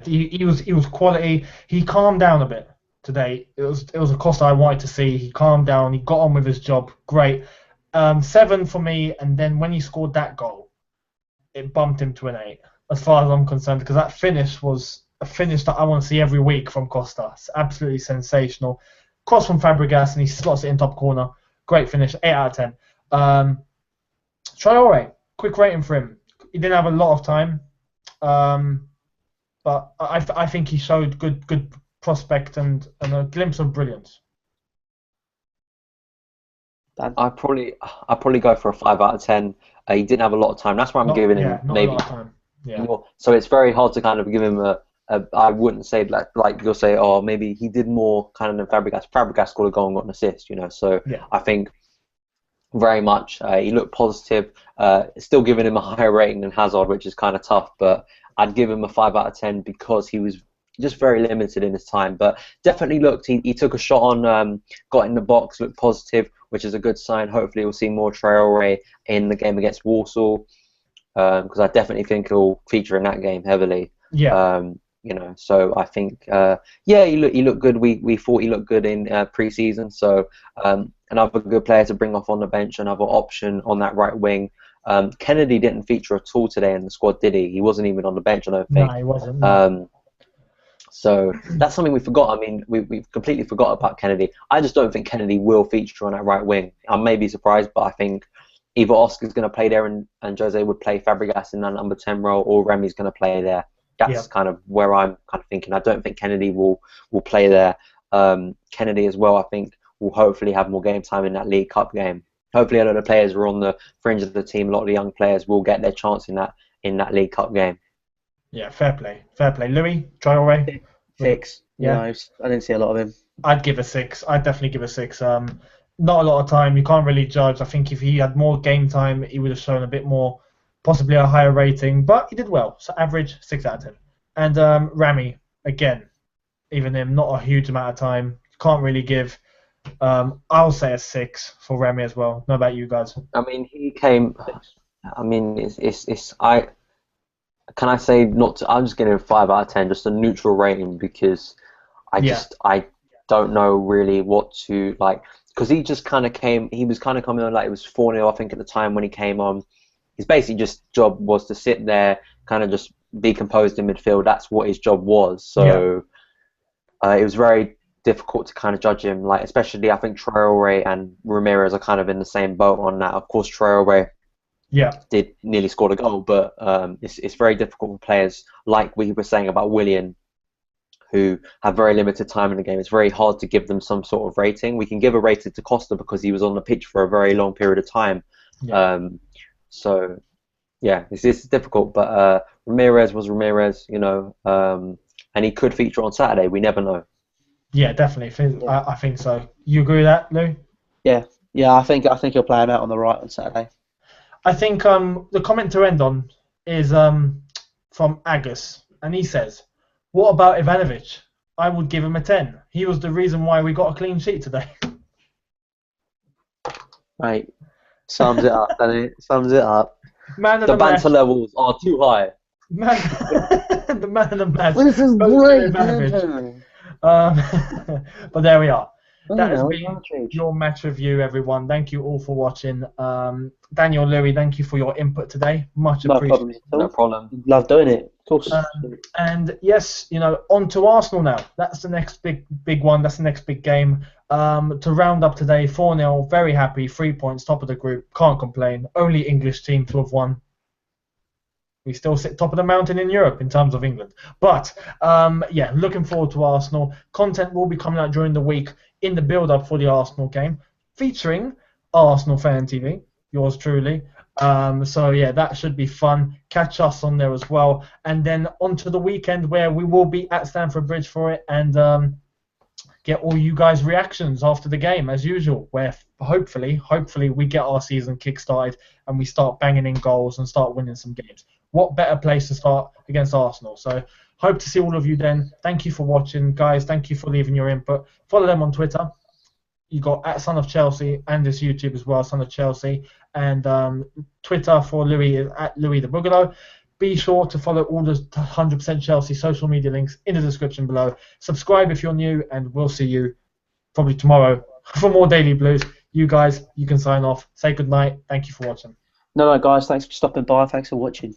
he was quality. He calmed down a bit today. It was a Costa I wanted to see. He calmed down. He got on with his job. Great. 7 for me. And then when he scored that goal, it bumped him to an 8, as far as I'm concerned, because that finish was a finish that I want to see every week from Costa. It's absolutely sensational. Cross from Fabregas, and he slots it in top corner. Great finish, 8 out of 10. Traore, quick rating for him. He didn't have a lot of time, but I think he showed good prospect and a glimpse of brilliance.
I probably go for a 5 out of 10. He didn't have a lot of time. That's why I'm giving him maybe.
A lot of time. Yeah.
So it's very hard to kind of give him I wouldn't say like you'll say, oh, maybe he did more kind of than Fabregas. Fabregas scored a goal and got an assist, So I think very much he looked positive. Still giving him a higher rating than Hazard, which is kind of tough, but I'd give him a 5 out of 10 because he was just very limited in his time. But definitely looked, he took a shot on, got in the box, looked positive, which is a good sign. Hopefully we'll see more Traore in the game against Warsaw, because I definitely think he'll feature in that game heavily.
Yeah.
So I think, he looked good. We thought he looked good in pre-season. So another good player to bring off on the bench, another option on that right wing. Kennedy didn't feature at all today in the squad, did he? He wasn't even on the bench, I don't think.
No, he wasn't.
So that's something we forgot. I mean, we've completely forgot about Kennedy. I just don't think Kennedy will feature on that right wing. I may be surprised, but I think either Oscar's going to play there and Jose would play Fabregas in that number 10 role, or Remy's going to play there. That's kind of where I'm kind of thinking. I don't think Kennedy will play there. Kennedy as well, I think, will hopefully have more game time in that League Cup game. Hopefully a lot of the players are on the fringe of the team. A lot of the young players will get their chance in that League Cup game.
Yeah, fair play. Louis, Traore?
6. Yeah. I didn't see a lot of him.
I'd give a 6. I'd definitely give a 6. Not a lot of time. You can't really judge. I think if he had more game time, he would have shown a bit more, possibly a higher rating, but he did well. So average 6 out of 10. And Remy, again, even him, not a huge amount of time. Can't really give. I'll say a 6 for Remy as well. Not about you guys.
I mean, he came. I mean, Can I say not? I'm just giving him a 5 out of 10, just a neutral rating, because I don't know really what to like, because he just kind of came. He was kind of coming on like it was 4-0, I think, at the time when he came on. His basically just job was to sit there, kind of just be composed in midfield. That's what his job was. So it was very difficult to kind of judge him. Like, especially I think Traore and Ramirez are kind of in the same boat on that. Of course, Traore did nearly score a goal, but it's very difficult for players like we were saying about Willian, who have very limited time in the game. It's very hard to give them some sort of rating. We can give a rating to Costa because he was on the pitch for a very long period of time. So Yeah, it's difficult, but Ramirez was Ramirez, you know, and he could feature on Saturday. We never know.
Yeah, definitely. I think so. You agree with that, Lou?
Yeah, I think he'll play him out on the right on Saturday.
I think the comment to end on is from Agus, and he says, "What about Ivanovic? I would give him a 10. He was the reason why we got a clean sheet today."
Mate, sums it up, doesn't it? Sums it up.
Man of
The
the match.
banter levels are too high.
Man, the man of the match.
This is
goes to
great,
Ivanovic.
man.
But there we are. That has
know,
been your match review, everyone. Thank you all for watching. Daniel, Louis, thank you for your input today. Much
No
appreciated.
problem at all.
No problem.
Love doing it, of course.
And yes, you know, on to Arsenal now. That's the next big one. That's the next big game. To round up today, 4-0. Very happy. 3 points, top of the group. Can't complain. Only English team to have won. We still sit top of the mountain in Europe in terms of England. But, yeah, looking forward to Arsenal. Content will be coming out during the week in the build-up for the Arsenal game, featuring Arsenal Fan TV, yours truly. So, yeah, that should be fun. Catch us on there as well. And then on to the weekend where we will be at Stamford Bridge for it and get all you guys' reactions after the game, as usual, where hopefully we get our season kick-started and we start banging in goals and start winning some games. What better place to start against Arsenal? So hope to see all of you then. Thank you for watching, guys. Thank you for leaving your input. Follow them on Twitter. You got at Son of Chelsea and this YouTube as well, Son of Chelsea. And Twitter for Louis is at Louis the Boogaloo. Be sure to follow all the 100% Chelsea social media links in the description below. Subscribe if you're new, and we'll see you probably tomorrow for more Daily Blues. You guys, you can sign off. Say goodnight. Thank you for watching.
No, guys, thanks for stopping by. Thanks for watching.